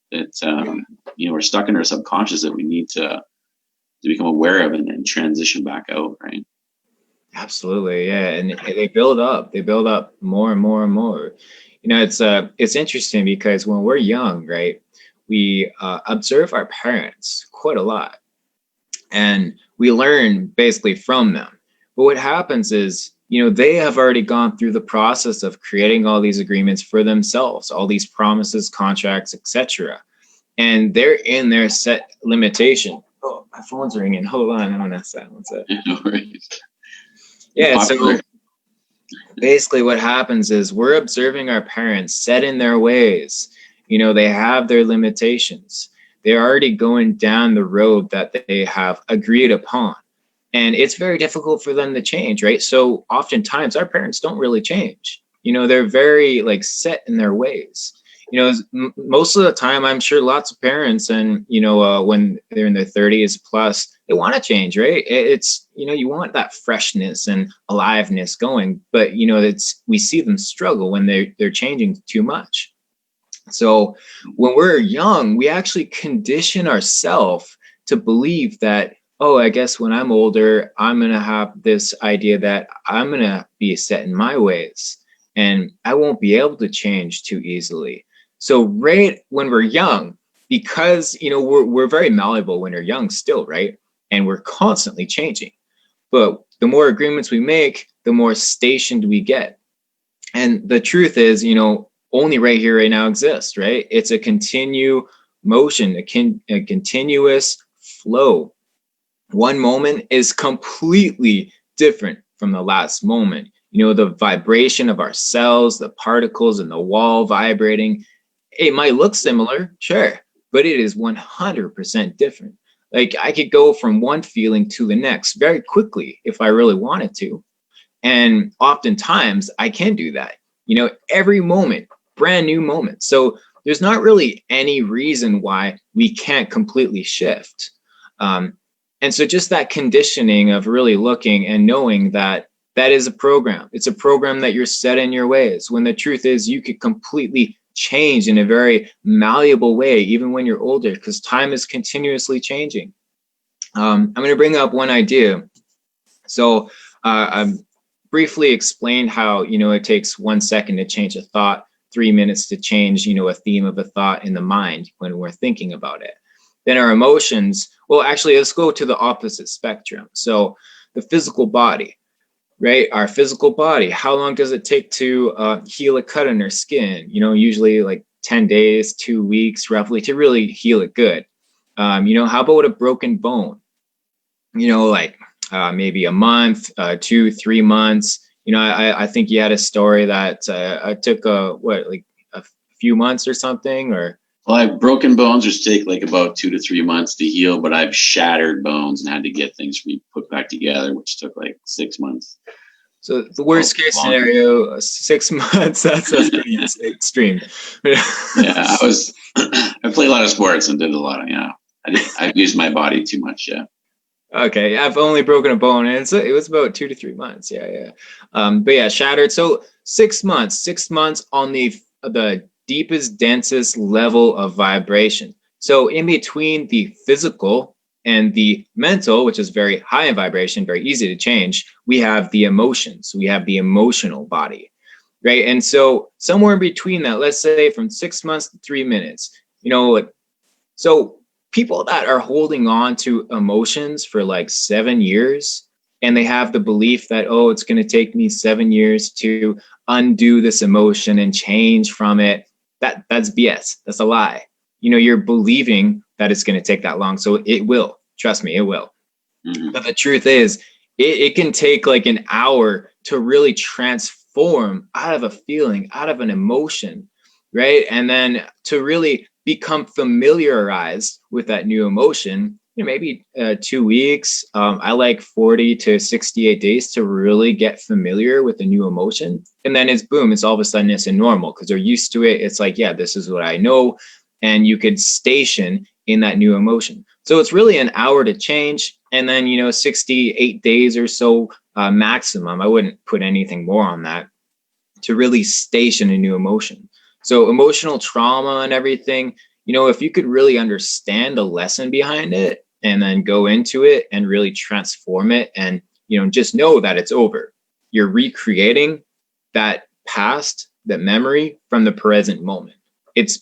are stuck in our subconscious that we need to become aware of and transition back out, right? Absolutely, yeah, and they build up. They build up more and more and more. It's interesting because when we're young, right, we observe our parents quite a lot, and we learn basically from them. But what happens is, they have already gone through the process of creating all these agreements for themselves, all these promises, contracts, etc., and they're in their set limitation. Oh, my phone's ringing. Hold on, I'm gonna silence it. Yeah, so basically what happens is we're observing our parents set in their ways. They have their limitations. They're already going down the road that they have agreed upon. And it's very difficult for them to change, right? So oftentimes our parents don't really change. They're very like set in their ways. Most of the time, I'm sure lots of parents and, when they're in their 30s plus, they want to change, right? It's, you want that freshness and aliveness going, but, we see them struggle when they're changing too much. So when we're young, we actually condition ourselves to believe that, oh, I guess when I'm older, I'm going to have this idea that I'm going to be set in my ways and I won't be able to change too easily. So right when we're young, because, we're very malleable when we're young still, right? And we're constantly changing. But the more agreements we make, the more stationed we get. And the truth is, only right here, right now exists, right? It's a motion, a continuous flow. One moment is completely different from the last moment. The vibration of our cells, the particles in the wall vibrating, it might look similar, sure, but it is 100% different. Like I could go from one feeling to the next very quickly if I really wanted to. And oftentimes I can do that, every moment, brand new moment. So there's not really any reason why we can't completely shift. And so just that conditioning of really looking and knowing that is a program. It's a program that you're set in your ways, when the truth is you could completely change in a very malleable way, even when you're older, because time is continuously changing. I'm going to bring up one idea. So I've briefly explained how, it takes 1 second to change a thought, 3 minutes to change, a theme of a thought in the mind when we're thinking about it. Then our emotions, well, actually, let's go to the opposite spectrum. So the physical body, right? Our physical body, how long does it take to heal a cut in our skin? Usually like 10 days, 2 weeks, roughly, to really heal it good. How about a broken bone? Like maybe a month, 2-3 months. I think you had a story that I took a few months or something, or. Well, I've broken bones, which take like about 2 to 3 months to heal, but I've shattered bones and had to get things put back together, which took like 6 months. So the worst case scenario, 6 months. That's pretty extreme. Yeah, I played a lot of sports and did a lot of, I've used my body too much. Yeah. Okay, I've only broken a bone, and it was about 2 to 3 months. Yeah. But yeah, shattered. So 6 months. 6 months on the deepest, densest level of vibration. So in between the physical and the mental, which is very high in vibration, very easy to change, we have the emotions. We have the emotional body, right? And so somewhere in between that, let's say from 6 months to 3 minutes, so people that are holding on to emotions for like 7 years, and they have the belief that, oh, it's going to take me 7 years to undo this emotion and change from it. That's BS. That's a lie. You're believing that it's going to take that long. So it will. Trust me, it will. Mm-hmm. But the truth is, it can take like an hour to really transform out of a feeling, out of an emotion, right? And then to really become familiarized with that new emotion, maybe 2 weeks. I like 40 to 68 days to really get familiar with the new emotion. And then it's boom, it's all of a sudden it's a normal because they're used to it. It's like, yeah, this is what I know. And you could station in that new emotion. So it's really an hour to change, and then 68 days or so maximum. I wouldn't put anything more on that to really station a new emotion. So emotional trauma and everything, if you could really understand the lesson behind it and then go into it and really transform it, and just know that it's over. You're recreating that past, that memory from the present moment.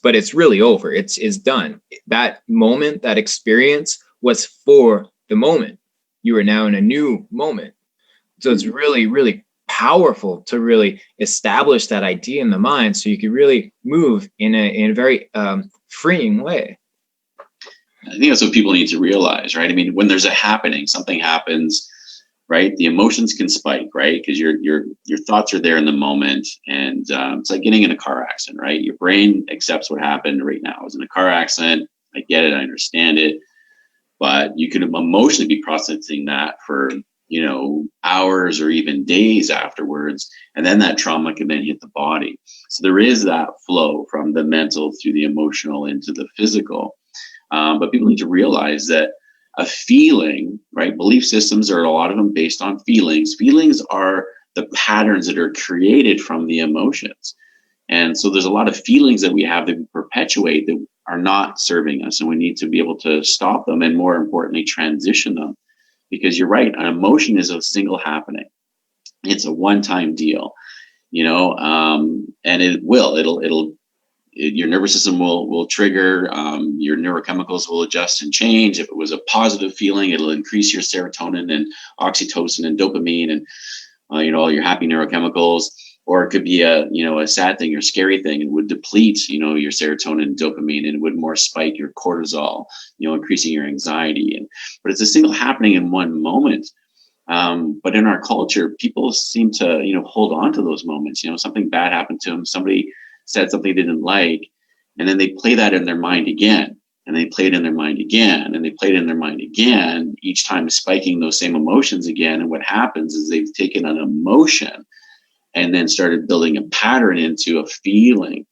But it's really over. It's done. That moment, that experience was for the moment. You are now in a new moment. So it's really, really powerful to really establish that idea in the mind, so you can really move in a very freeing way. I think that's what people need to realize, right? I mean, when there's a happening, something happens, right? The emotions can spike, right? Because your thoughts are there in the moment, and it's like getting in a car accident, right? Your brain accepts what happened right now. I was in a car accident. I get it. I understand it. But you could emotionally be processing that for hours or even days afterwards, and then that trauma can then hit the body. So there is that flow from the mental through the emotional into the physical. But people need to realize that a feeling, right? Belief systems are a lot of them based on feelings. Feelings are the patterns that are created from the emotions. And so there's a lot of feelings that we have that we perpetuate that are not serving us. And we need to be able to stop them, and more importantly, transition them. Because you're right, an emotion is a single happening. It's a one-time deal, and your nervous system will trigger, your neurochemicals will adjust and change. If it was a positive feeling, it'll increase your serotonin and oxytocin and dopamine and all your happy neurochemicals. Or it could be a sad thing or scary thing, and would deplete your serotonin and dopamine, and it would more spike your cortisol, increasing your anxiety. But it's a single happening in one moment. But in our culture, people seem to hold on to those moments. Something bad happened to them. Somebody said something they didn't like, and then they play that in their mind again, and they play it in their mind again, and they play it in their mind again, each time spiking those same emotions again. And what happens is they've taken an emotion and then started building a pattern into a feeling.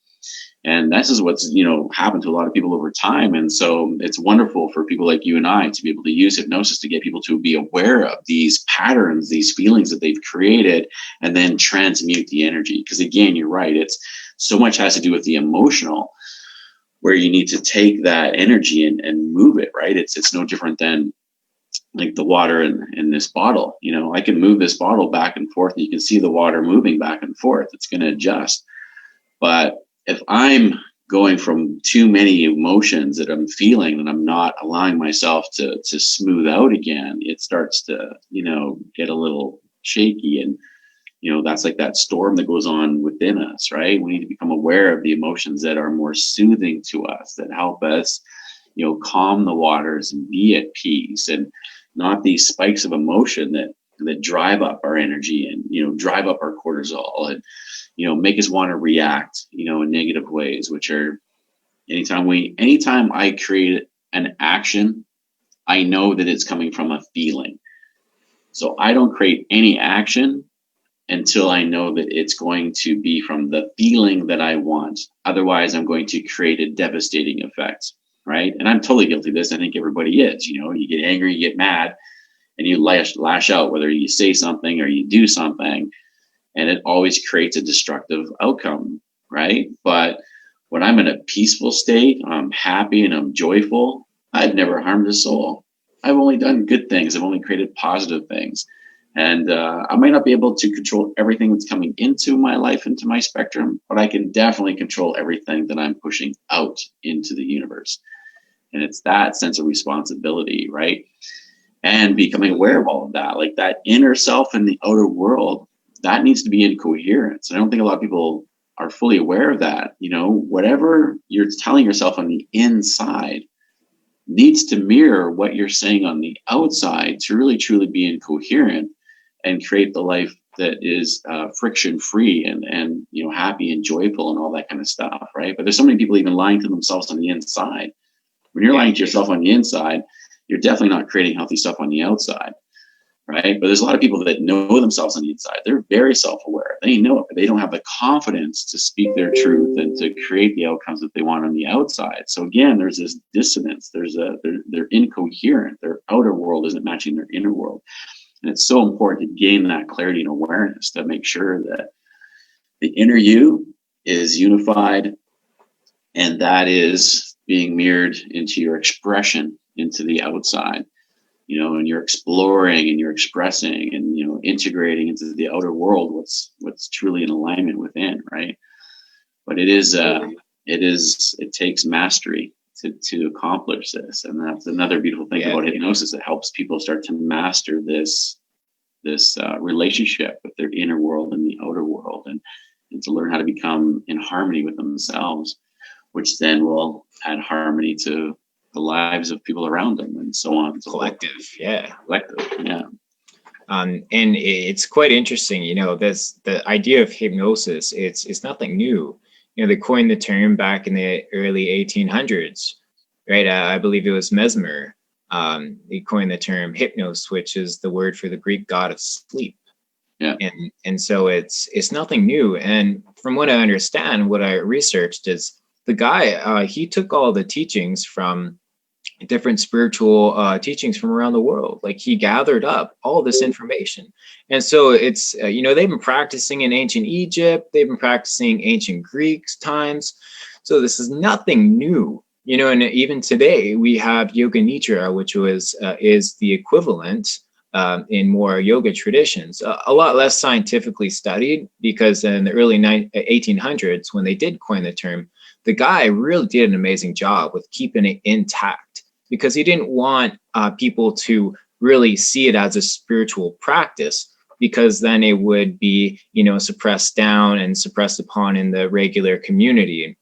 And this is what's happened to a lot of people over time. And so it's wonderful for people like you and I to be able to use hypnosis to get people to be aware of these patterns, these feelings that they've created, and then transmute the energy. Because again, you're right, it's so much has to do with the emotional, where you need to take that energy and move it, right? It's no different than like the water in this bottle. I can move this bottle back and forth, and you can see the water moving back and forth. It's going to adjust. But if I'm going from too many emotions that I'm feeling and I'm not allowing myself to smooth out again, it starts to, get a little shaky. And, that's like that storm that goes on within us, right? We need to become aware of the emotions that are more soothing to us, that help us, calm the waters and be at peace, and not these spikes of emotion that drive up our energy and, drive up our cortisol and, make us want to react, in negative ways, which are anytime I create an action, I know that it's coming from a feeling. So I don't create any action until I know that it's going to be from the feeling that I want. Otherwise, I'm going to create a devastating effect, right? And I'm totally guilty of this. I think everybody is. You get angry, you get mad, and you lash out, whether you say something or you do something, and it always creates a destructive outcome, right? But when I'm in a peaceful state, I'm happy and I'm joyful, I've never harmed a soul. I've only done good things. I've only created positive things. And I might not be able to control everything that's coming into my life, into my spectrum, but I can definitely control everything that I'm pushing out into the universe. And it's that sense of responsibility, right? And becoming aware of all of that, like that inner self and the outer world, that needs to be in coherence. I don't think a lot of people are fully aware of that. Whatever you're telling yourself on the inside needs to mirror what you're saying on the outside to really truly be incoherent and create the life that is friction free and happy and joyful and all that kind of stuff, right? But there's so many people even lying to themselves on the inside. When you're lying to yourself on the inside, you're definitely not creating healthy stuff on the outside. right? But there's a lot of people that know themselves on the inside. They're very self-aware. They know it, but they don't have the confidence to speak their truth and to create the outcomes that they want on the outside. So again, there's this dissonance. They're incoherent. Their outer world isn't matching their inner world. And it's so important to gain that clarity and awareness to make sure that the inner you is unified, and that is being mirrored into your expression into the outside, and you're exploring and you're expressing and, integrating into the outer world what's truly in alignment within, right? But it takes mastery to accomplish this. And that's another beautiful thing about hypnosis. It helps people start to master this relationship with their inner world and the outer world, and to learn how to become in harmony with themselves, which then will add harmony to the lives of people around them, and so on. Collective. And it's quite interesting, the idea of hypnosis, it's nothing new. They coined the term back in the early 1800s, right? I believe it was Mesmer. He coined the term hypnos, which is the word for the Greek god of sleep. Yeah. And so it's nothing new. And from what I understand, what I researched is the guy, he took all the teachings from different spiritual teachings from around the world. Like, he gathered up all this information. And so it's, they've been practicing in ancient Egypt, they've been practicing ancient Greeks times. So this is nothing new, and even today we have Yoga Nidra, which is the equivalent in more yoga traditions, a lot less scientifically studied, because in the early 1800s, when they did coin the term, the guy really did an amazing job with keeping it intact, because he didn't want people to really see it as a spiritual practice, because then it would be, suppressed down and suppressed upon in the regular community.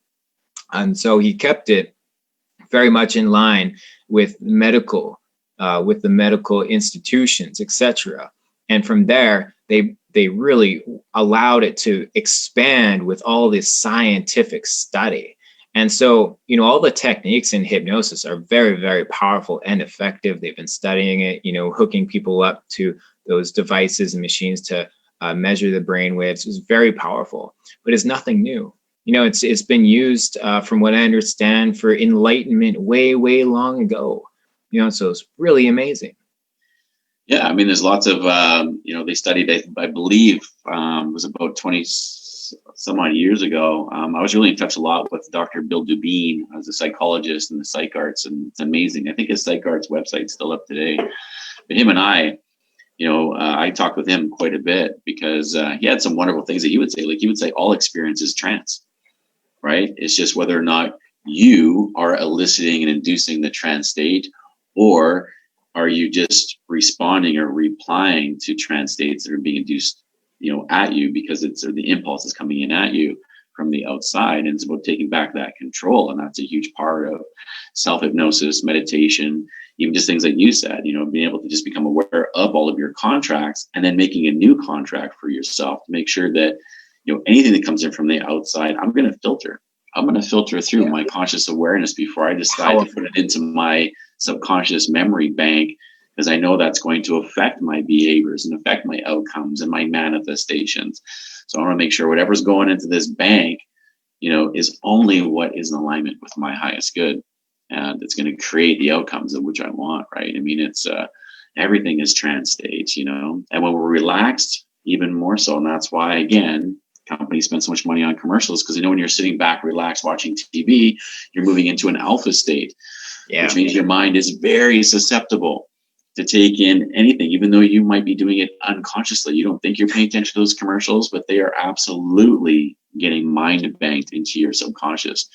And so he kept it very much in line with with the medical institutions, etc. And from there, they really allowed it to expand with all this scientific study. And so, all the techniques in hypnosis are very, very powerful and effective. They've been studying it, hooking people up to those devices and machines to measure the brain waves. It's very powerful, but it's nothing new. It's been used, from what I understand, for enlightenment way, way long ago. So it's really amazing. Yeah, I mean, there's lots of, they studied, I believe, it was about 20 some odd years ago. I was really in touch a lot with Dr. Bill Dubin as a psychologist in the Psych Arts, and it's amazing. I think his Psych Arts website's still up today. But him and I talked with him quite a bit, because he had some wonderful things that he would say. Like, he would say all experience is trance, right? It's just whether or not you are eliciting and inducing the trance state, or are you just responding or replying to trance states that are being induced, at you, because the impulse is coming in at you from the outside. And it's about taking back that control. And that's a huge part of self-hypnosis, meditation, even just things like you said, being able to just become aware of all of your contracts, and then making a new contract for yourself to make sure that, anything that comes in from the outside, I'm going to filter through my conscious awareness before I decide to put it into my subconscious memory bank, because I know that's going to affect my behaviors and affect my outcomes and my manifestations. So I want to make sure whatever's going into this bank, is only what is in alignment with my highest good, and it's going to create the outcomes of which I want, right? I mean, it's everything is trance states, and when we're relaxed, even more so. And that's why, again, companies spend so much money on commercials, because when you're sitting back, relaxed, watching TV, you're moving into an alpha state, which means your mind is very susceptible to take in anything, even though you might be doing it unconsciously. You don't think you're paying attention to those commercials, but they are absolutely getting mind banked into your subconscious.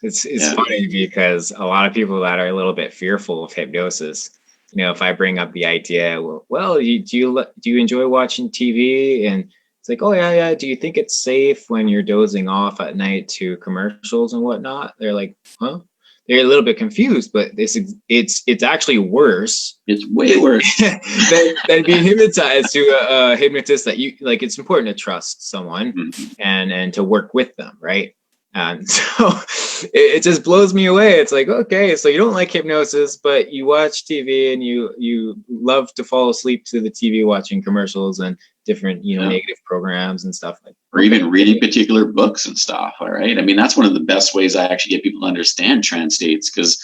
It's funny, because a lot of people that are a little bit fearful of hypnosis, if I bring up the idea, do you enjoy watching TV? And it's like, oh yeah. Do you think it's safe when you're dozing off at night to commercials and whatnot? They're like, huh? They're a little bit confused, but it's actually worse. It's way worse than being hypnotized to a hypnotist that you like. It's important to trust someone and to work with them, right? And so it just blows me away. It's like, okay, so you don't like hypnosis, but you watch TV and you love to fall asleep to the TV watching commercials and different, negative programs and stuff like that. Or even reading particular books and stuff. All right. I mean, that's one of the best ways I actually get people to understand trance states, because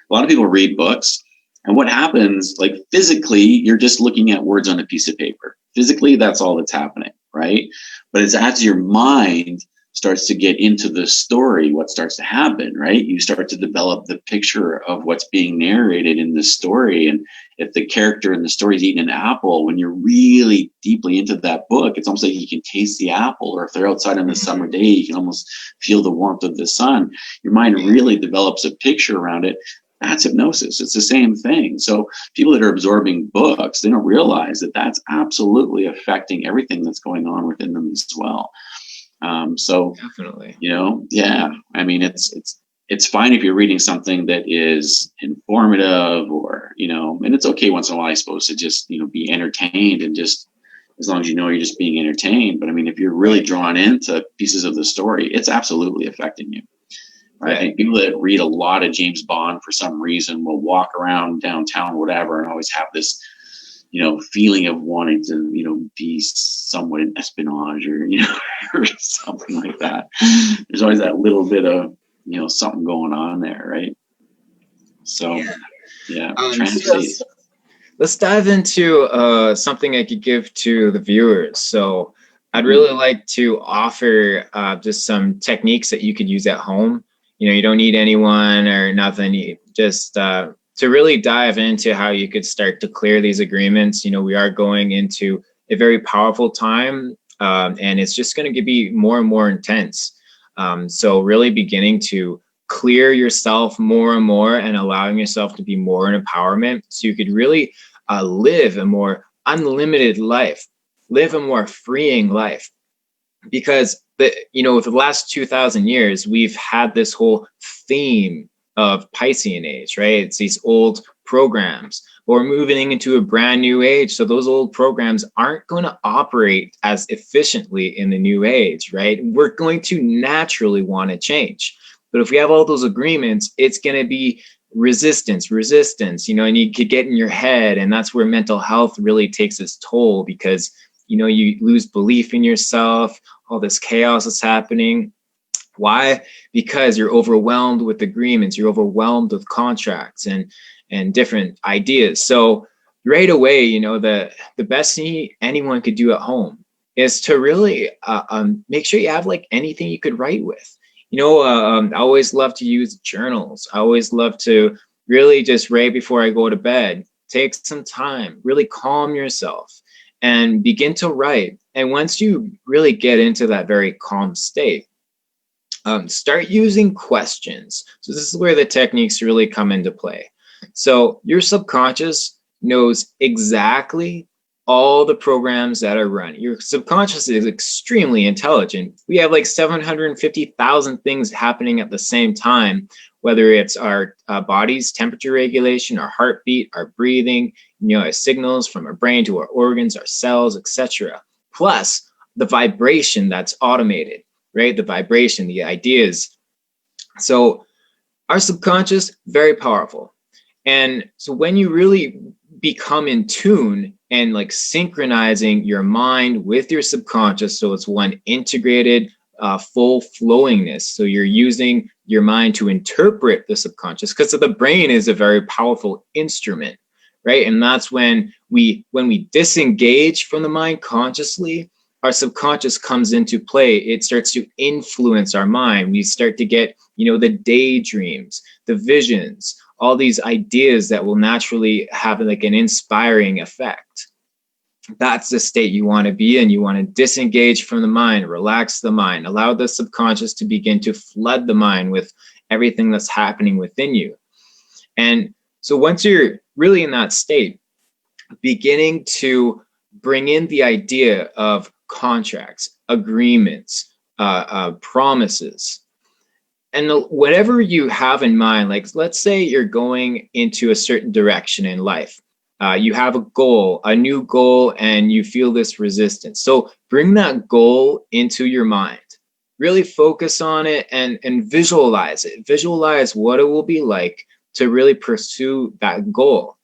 a lot of people read books, and what happens, like physically, you're just looking at words on a piece of paper. Physically, that's all that's happening, right? But it's as your mind starts to get into the story, what starts to happen, right? You start to develop the picture of what's being narrated in the story. And if the character in the story is eating an apple, when you're really deeply into that book, it's almost like you can taste the apple. Or if they're outside on the summer day, you can almost feel the warmth of the sun. Your mind really develops a picture around it. That's hypnosis. It's the same thing. So people that are absorbing books, they don't realize that that's absolutely affecting everything that's going on within them as well. So Definitely, yeah. I mean, it's fine if you're reading something that is informative, or and it's okay once in a while, I suppose, to just be entertained, and just as long as you're just being entertained. But I mean, if you're really drawn into pieces of the story, it's absolutely affecting you. Right? I think people that read a lot of James Bond for some reason will walk around downtown, whatever, and always have this, feeling of wanting to, be somewhat in espionage or, or something like that. There's always that little bit of, something going on there, right? So, yeah, trance states. Let's dive into something I could give to the viewers. So I'd really like to offer just some techniques that you could use at home. You don't need anyone or nothing. You just to really dive into how you could start to clear these agreements. We are going into a very powerful time, and it's just going to be more and more intense. So really beginning to clear yourself more and more, and allowing yourself to be more in empowerment, so you could really live a more unlimited life, live a more freeing life. Because for the last 2,000 years, we've had this whole theme of Piscean age, right? It's these old programs. But we're moving into a brand new age. So those old programs aren't going to operate as efficiently in the new age, right? We're going to naturally want to change. But if we have all those agreements, it's going to be resistance, and you could get in your head. And that's where mental health really takes its toll, because you lose belief in yourself, all this chaos is happening. Why? Because you're overwhelmed with agreements, you're overwhelmed with contracts and different ideas. So right away, the best thing anyone could do at home is to really make sure you have like anything you could write with. I always love to use journals. I always love to really just right before I go to bed, take some time, really calm yourself, and begin to write. And once you really get into that very calm state, start using questions. So this is where the techniques really come into play. So your subconscious knows exactly all the programs that are run. Your subconscious is extremely intelligent. We have like 750,000 things happening at the same time, whether it's our body's temperature regulation, our heartbeat, our breathing, our signals from our brain to our organs, our cells, etc. Plus the vibration that's automated, right? The vibration, the ideas. So our subconscious, very powerful. And so when you really become in tune and like synchronizing your mind with your subconscious, so it's one integrated, full flowingness. So you're using your mind to interpret the subconscious, because the brain is a very powerful instrument, right? And that's when we disengage from the mind consciously, our subconscious comes into play. It starts to influence our mind. We start to get, the daydreams, the visions, all these ideas that will naturally have like an inspiring effect. That's the state you want to be in. You want to disengage from the mind, relax the mind, allow the subconscious to begin to flood the mind with everything that's happening within you. And so once you're really in that state, beginning to bring in the idea of contracts, agreements, promises, and whatever you have in mind. Like, let's say you're going into a certain direction in life. You have a goal, a new goal, and you feel this resistance. So bring that goal into your mind. really focus on it and visualize it. Visualize what it will be like to really pursue that goal.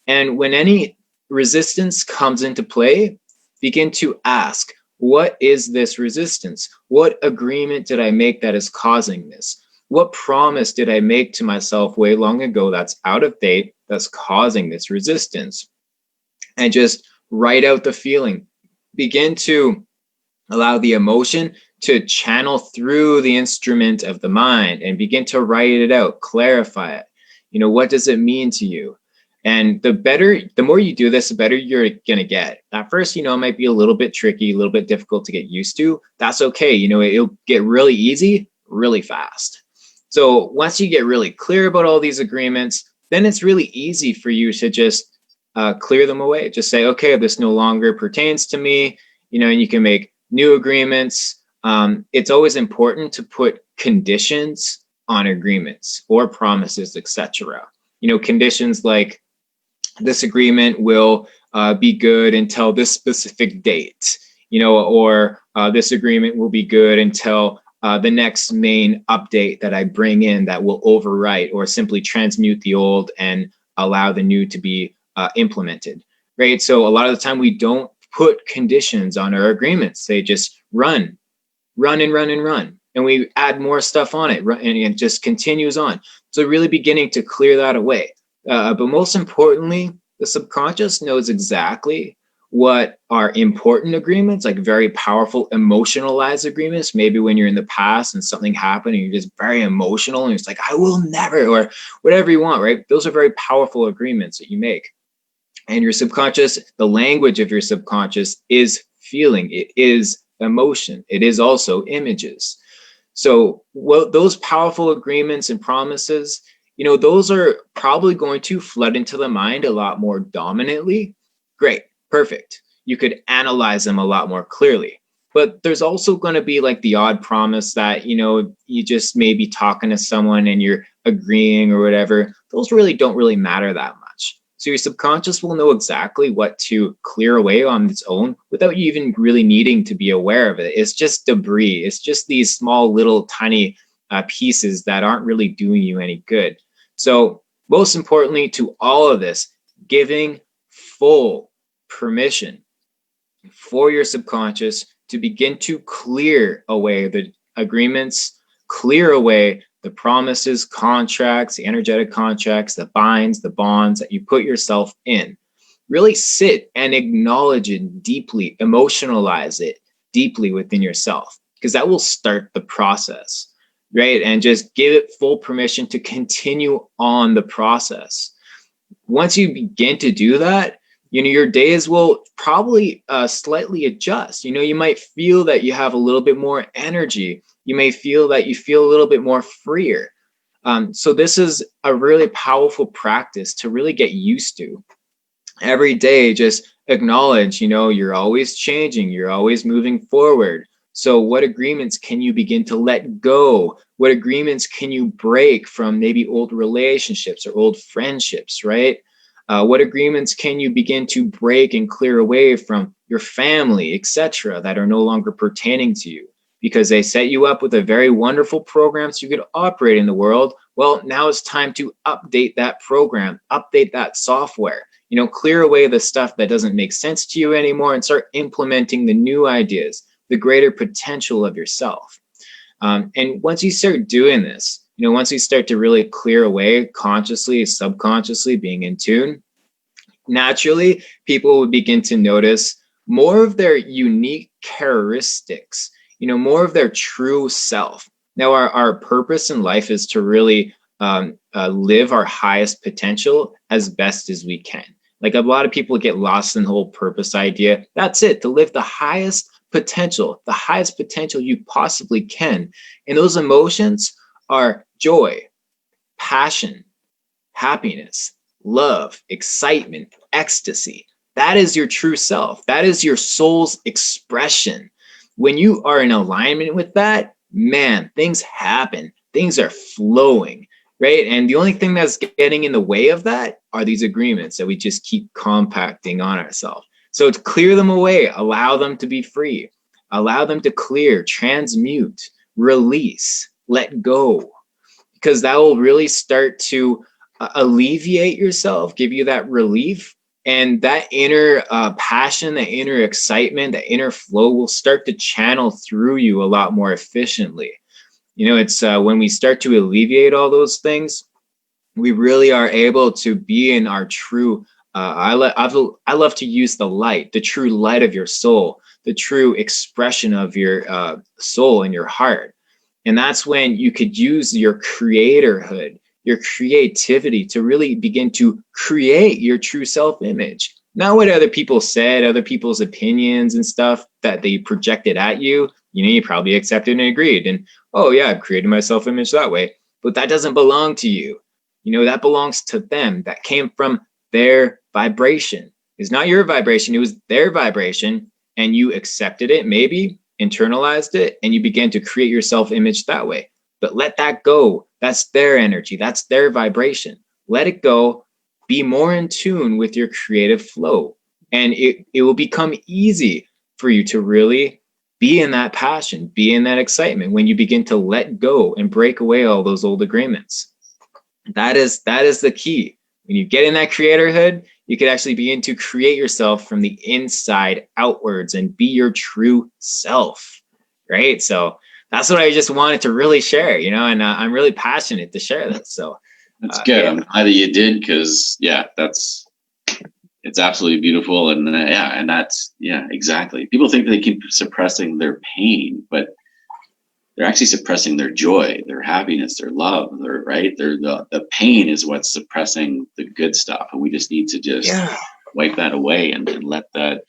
And when any resistance comes into play, begin to ask, what is this resistance? What agreement did I make that is causing this? What promise did I make to myself way long ago that's out of date, that's causing this resistance? And just write out the feeling. Begin to allow the emotion to channel through the instrument of the mind and begin to write it out, clarify it. What does it mean to you? And the more you do this, the better you're going to get. At first, it might be a little bit tricky, a little bit difficult to get used to. That's okay. It'll get really easy, really fast. So once you get really clear about all these agreements, then it's really easy for you to just clear them away. Just say, okay, this no longer pertains to me, and you can make new agreements. It's always important to put conditions on agreements or promises, etc. Conditions like, this agreement will be good until this specific date, or this agreement will be good until the next main update that I bring in that will overwrite or simply transmute the old and allow the new to be implemented, right? So a lot of the time we don't put conditions on our agreements. They just run. And we add more stuff on it, and it just continues on. So really beginning to clear that away. But most importantly, the subconscious knows exactly what are important agreements, like very powerful emotionalized agreements. Maybe when you're in the past and something happened and you're just very emotional and it's like, I will never, or whatever you want, right? Those are very powerful agreements that you make. And your subconscious, the language of your subconscious is feeling, it is emotion, it is also images. So those powerful agreements and promises, those are probably going to flood into the mind a lot more dominantly. Great, perfect. You could analyze them a lot more clearly. But there's also going to be like the odd promise that, you just may be talking to someone and you're agreeing or whatever. Those really don't really matter that much. So your subconscious will know exactly what to clear away on its own without you even really needing to be aware of it. It's just debris. It's just these small little tiny pieces that aren't really doing you any good. So most importantly to all of this, giving full permission for your subconscious to begin to clear away the agreements, clear away the promises, contracts, the energetic contracts, the binds, the bonds that you put yourself in. Really sit and acknowledge it deeply, emotionalize it deeply within yourself, because that will start the process, right? And just give it full permission to continue on the process. Once you begin to do that, your days will probably slightly adjust. You might feel that you have a little bit more energy. You may feel that you feel a little bit more freer. So this is a really powerful practice to really get used to. Every day, just acknowledge, you're always changing. You're always moving forward. So what agreements can you begin to let go? What agreements can you break from maybe old relationships or old friendships, right? What agreements can you begin to break and clear away from your family, etc., that are no longer pertaining to you because they set you up with a very wonderful program so you could operate in the world? Well, now it's time to update that program, update that software, clear away the stuff that doesn't make sense to you anymore and start implementing the new ideas, the greater potential of yourself. And once you start doing this, once you start to really clear away consciously, subconsciously, being in tune, naturally, people will begin to notice more of their unique characteristics, more of their true self. Now, our purpose in life is to really live our highest potential as best as we can. Like a lot of people get lost in the whole purpose idea. That's it, to live the highest potential you possibly can. And those emotions are joy, passion, happiness, love, excitement, ecstasy. That is your true self. That is your soul's expression. When you are in alignment with that, man, things happen. Things are flowing, right? And the only thing that's getting in the way of that are these agreements that we just keep compacting on ourselves. So to clear them away, allow them to be free, allow them to clear, transmute, release, let go, because that will really start to alleviate yourself, give you that relief. And that inner passion, that inner excitement, that inner flow will start to channel through you a lot more efficiently. It's when we start to alleviate all those things, we really are able to be in our true. I love to use the light, the true light of your soul, the true expression of your soul and your heart. And that's when you could use your creatorhood, your creativity to really begin to create your true self-image. Not what other people said, other people's opinions and stuff that they projected at you. You probably accepted and agreed. And, oh, yeah, I've created my self-image that way. But that doesn't belong to you. That belongs to them. That came from their vibration. It's not your vibration. It was their vibration. And you accepted it, maybe internalized it, and you began to create your self-image that way. But let that go. That's their energy. That's their vibration. Let it go. Be more in tune with your creative flow. And it will become easy for you to really be in that passion, be in that excitement when you begin to let go and break away all those old agreements. That is the key. When you get in that creatorhood, you could actually begin to create yourself from the inside outwards and be your true self, right? So that's what I just wanted to really share, and I'm really passionate to share this. So that's good. Yeah. I'm glad that you did, because it's absolutely beautiful. And and that's, exactly. People think they keep suppressing their pain, but they're actually suppressing their joy, their happiness, their love, the pain is what's suppressing the good stuff. And we just need to just wipe that away and let that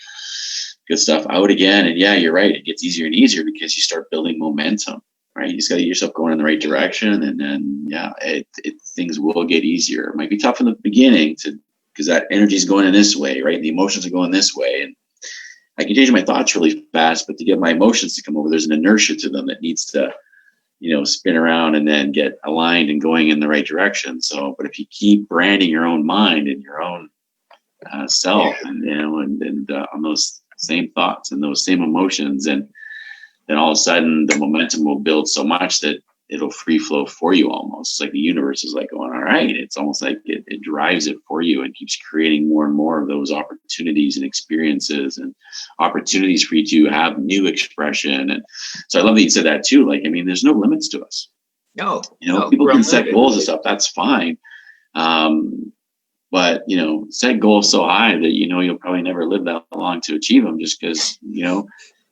good stuff out again. And you're right. It gets easier and easier because you start building momentum, right? You just got to get yourself going in the right direction. And then, things will get easier. It might be tough in the beginning because that energy is going in this way, right? The emotions are going this way. And I can change my thoughts really fast, but to get my emotions to come over, there's an inertia to them that needs to, spin around and then get aligned and going in the right direction. So, but if you keep branding your own mind and your own self, and on those same thoughts and those same emotions, and then all of a sudden the momentum will build so much that it'll free flow for you almost. It's like the universe is like going, all right. It's almost like it drives it for you and keeps creating more and more of those opportunities and experiences and opportunities for you to have new expression. And so I love that you said that too. Like, there's no limits to us. No, people can set goals and stuff. That's fine. But, set goals so high that, you'll probably never live that long to achieve them, just because,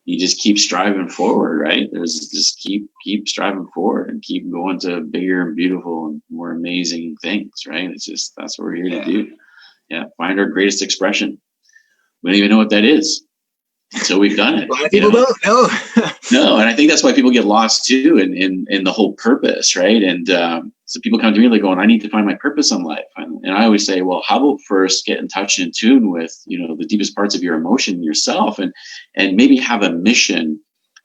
you just keep striving forward, right? There's just keep striving forward and keep going to bigger and beautiful and more amazing things, right? It's just, that's what we're here to do. Yeah. Find our greatest expression. We don't even know what that is until we've done it. A lot of people don't know. No. And I think that's why people get lost too in the whole purpose, right? And so people come to me, they're going, I need to find my purpose in life. And I always say, well, how about first get in touch and in tune with, the deepest parts of your emotion, yourself, and maybe have a mission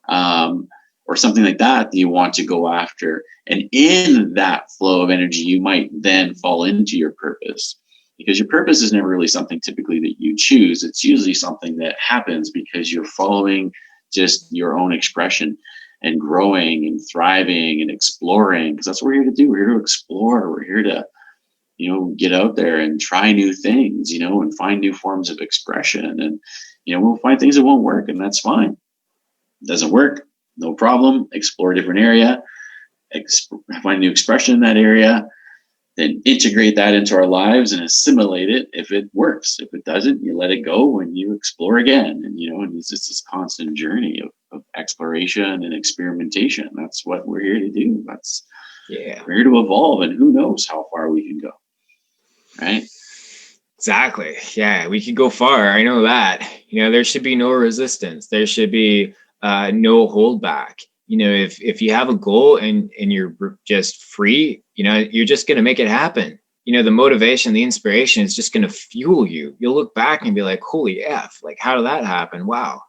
or something like that you want to go after. And in that flow of energy, you might then fall into your purpose. Because your purpose is never really something typically that you choose. It's usually something that happens because you're following just your own expression and growing and thriving and exploring. Because that's what we're here to do. We're here to explore. We're here to, get out there and try new things, and find new forms of expression. And, we'll find things that won't work, and that's fine. It doesn't work, no problem. Explore a different area, find new expression in that area. Then integrate that into our lives and assimilate it if it works. If it doesn't, you let it go and you explore again. And, and it's just this constant journey of exploration and experimentation. That's what we're here to do. We're here to evolve, and who knows how far we can go. Right? Exactly. Yeah, we could go far. I know that. There should be no resistance. There should be no holdback. If you have a goal and you're just free, you're just going to make it happen. The motivation, the inspiration is just going to fuel you. You'll look back and be like, holy F, like, how did that happen? Wow.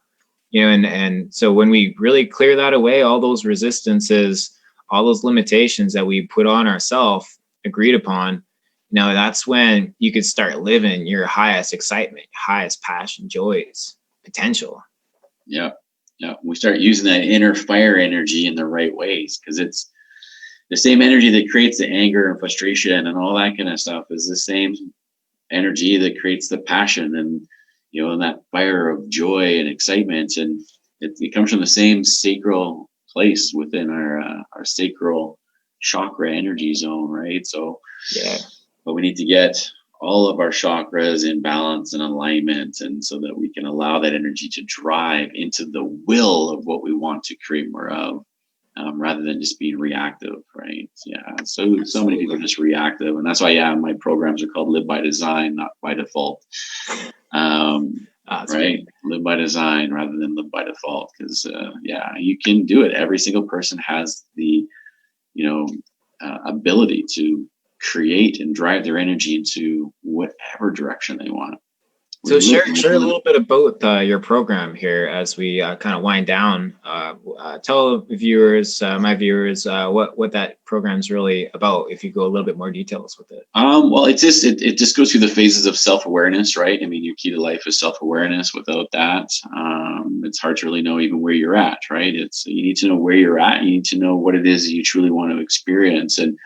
And so when we really clear that away, all those resistances, all those limitations that we put on ourselves, agreed upon, that's when you could start living your highest excitement, highest passion, joys, potential. Yeah. Yeah, we start using that inner fire energy in the right ways, because it's the same energy that creates the anger and frustration and all that kind of stuff is the same energy that creates the passion and and that fire of joy and excitement, and it comes from the same sacral place within our sacral chakra energy zone, right? So Yeah. but we need to get all of our chakras in balance and alignment, and so that we can allow that energy to drive into the will of what we want to create more of, rather than just being reactive, right? Yeah. So many people are just reactive, and that's why my programs are called Live by Design, not by Default. Right? Great. Live by design rather than live by default, because you can do it. Every single person has the ability to create and drive their energy into whatever direction they want. So share a little bit about your program here as we kind of wind down. Tell viewers, my viewers, what that program is really about. If you go a little bit more details with it. Well, it just goes through the phases of self-awareness, right? I mean, your key to life is self-awareness. Without that, it's hard to really know even where you're at, right? You need to know where you're at. You need to know what it is you truly want to experience, and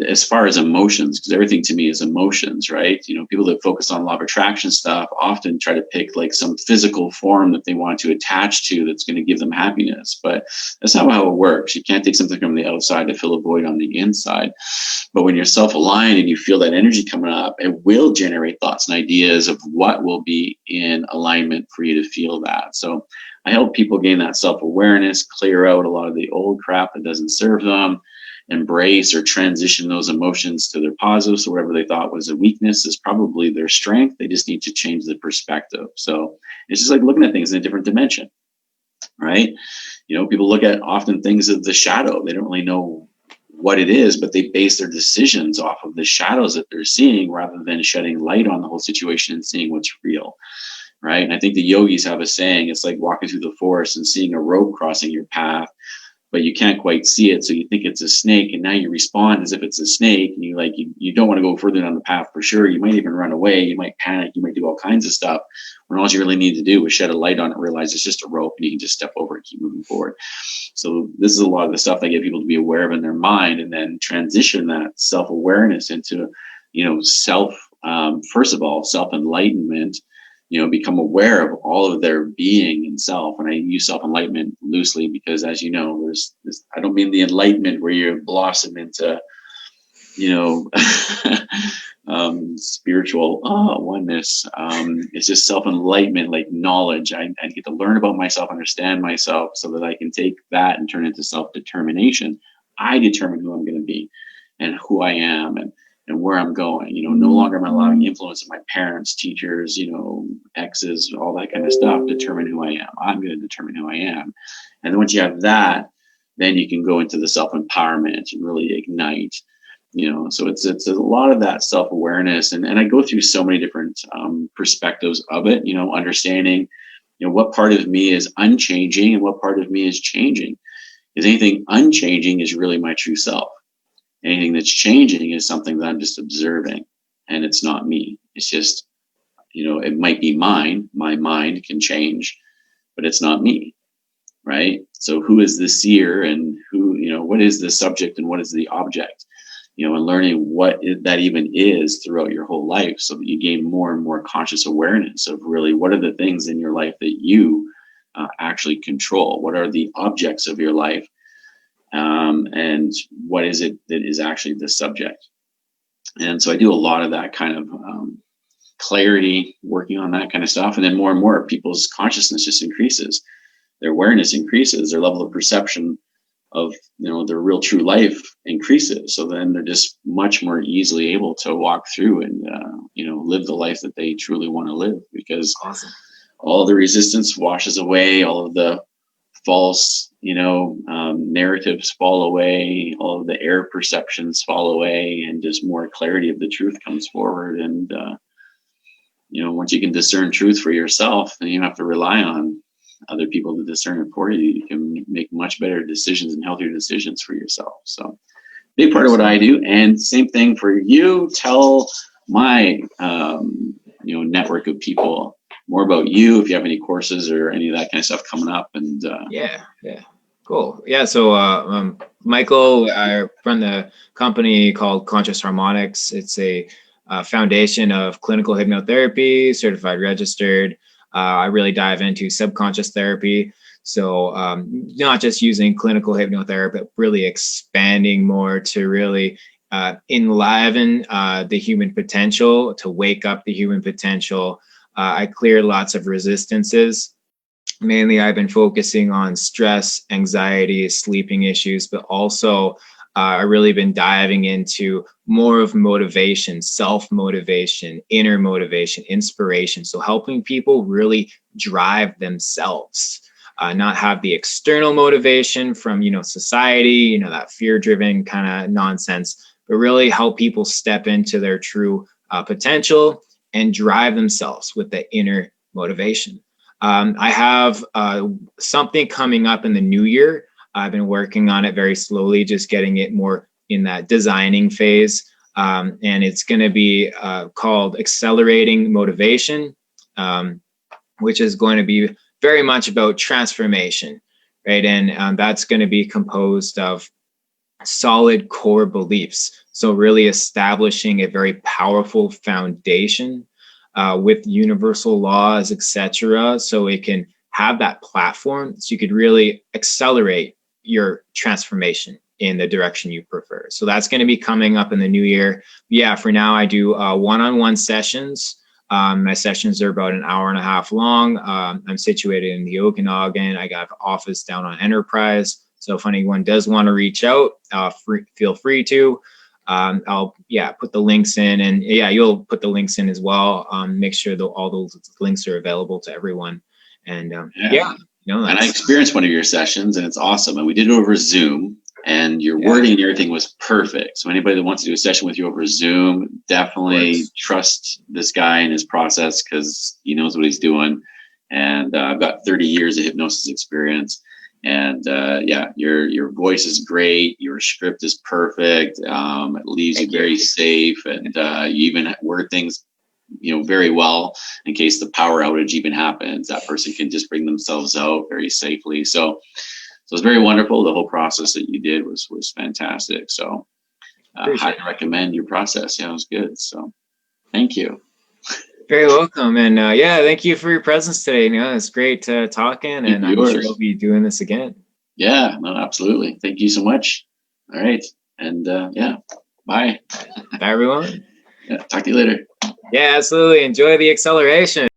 as far as emotions, because everything to me is emotions, right? People that focus on law of attraction stuff often try to pick like some physical form that they want to attach to that's going to give them happiness. But that's not how it works. You can't take something from the outside to fill a void on the inside. But when you're self-aligned and you feel that energy coming up, it will generate thoughts and ideas of what will be in alignment for you to feel that. So I help people gain that self-awareness, clear out a lot of the old crap that doesn't serve them, embrace or transition those emotions to their positives. So whatever they thought was a weakness is probably their strength. They just need to change the perspective. So it's just like looking at things in a different dimension, right? People look at often things of the shadow. They don't really know what it is, but they base their decisions off of the shadows that they're seeing rather than shedding light on the whole situation and seeing what's real, right? And I think the yogis have a saying, it's like walking through the forest and seeing a rope crossing your path, but you can't quite see it, so you think it's a snake, and now you respond as if it's a snake, and you don't want to go further down the path for sure. You might even run away, you might panic, you might do all kinds of stuff, when all you really need to do is shed a light on it, realize it's just a rope, and you can just step over and keep moving forward. So this is a lot of the stuff I get people to be aware of in their mind, and then transition that self-awareness into, first of all, self-enlightenment, become aware of all of their being and self. And I use self-enlightenment loosely because, as you know, there's this, I don't mean the enlightenment where you blossom into, spiritual oneness. It's just self-enlightenment, like knowledge. I get to learn about myself, understand myself, so that I can take that and turn it into self-determination. I determine who I'm going to be and who I am, and where I'm going. No longer am I allowing influence of my parents, teachers, exes, all that kind of stuff determine who I am. I'm going to determine who I am. And then once you have that, then you can go into the self-empowerment and really ignite, so it's a lot of that self-awareness. And I go through so many different perspectives of it, understanding, what part of me is unchanging and what part of me is changing. Because anything unchanging is really my true self. Anything that's changing is something that I'm just observing, and it's not me. It's just, it might be mine. My mind can change, but it's not me, right? So who is the seer, and who, what is the subject and what is the object? And learning what that even is throughout your whole life, so that you gain more and more conscious awareness of really what are the things in your life that you actually control. What are the objects of your life? And what is it that is actually the subject? And so I do a lot of that kind of clarity, working on that kind of stuff. And then more and more people's consciousness just increases. Their awareness increases, their level of perception of, their real true life increases. So then they're just much more easily able to walk through and, live the life that they truly want to live, because all the resistance washes away, all of the false, narratives fall away, all of the error perceptions fall away, and just more clarity of the truth comes forward. And, once you can discern truth for yourself, then you don't have to rely on other people to discern it for you. You can make much better decisions and healthier decisions for yourself. So big part of what I do. And same thing for you. Tell my, network of people more about you, if you have any courses or any of that kind of stuff coming up. And Yeah. Cool. Yeah. So, Michael, I run the company called Conscious Harmonics. It's a foundation of clinical hypnotherapy, certified, registered. I really dive into subconscious therapy. So, not just using clinical hypnotherapy, but really expanding more to really enliven the human potential, to wake up the human potential. I clear lots of resistances. Mainly, I've been focusing on stress, anxiety, sleeping issues, but also I really been diving into more of motivation, self-motivation, inner motivation, inspiration. So helping people really drive themselves, not have the external motivation from, society, that fear-driven kind of nonsense, but really help people step into their true potential and drive themselves with the inner motivation. I have something coming up in the new year. I've been working on it very slowly, just getting it more in that designing phase. And it's going to be called Accelerating Motivation, which is going to be very much about transformation, right? And that's going to be composed of solid core beliefs. So really establishing a very powerful foundation with universal laws, etc. So it can have that platform so you could really accelerate your transformation in the direction you prefer. So that's going to be coming up in the new year. Yeah, for now I do one-on-one sessions. My sessions are about an hour and a half long. I'm situated in the Okanagan. I got an office down on Enterprise. So if anyone does want to reach out, feel free to. I'll put the links in, and you'll put the links in as well. Make sure that all those links are available to everyone. And and I experienced one of your sessions, and it's awesome. And we did it over Zoom, and your wording and everything was perfect. So anybody that wants to do a session with you over Zoom, definitely trust this guy and his process, because he knows what he's doing. And I've got 30 years of hypnosis experience. And your voice is great. Your script is perfect. It leaves you very safe, and you even word things, very well in case the power outage even happens. That person can just bring themselves out very safely. So it's very wonderful. The whole process that you did was fantastic. So I highly recommend your process. Yeah, it was good. So thank you. Very welcome. And thank you for your presence today. It's great talking, and I'm sure we'll be doing this again. Yeah, no, absolutely. Thank you so much. All right. And bye. Bye, everyone. Yeah, talk to you later. Yeah, absolutely. Enjoy the acceleration.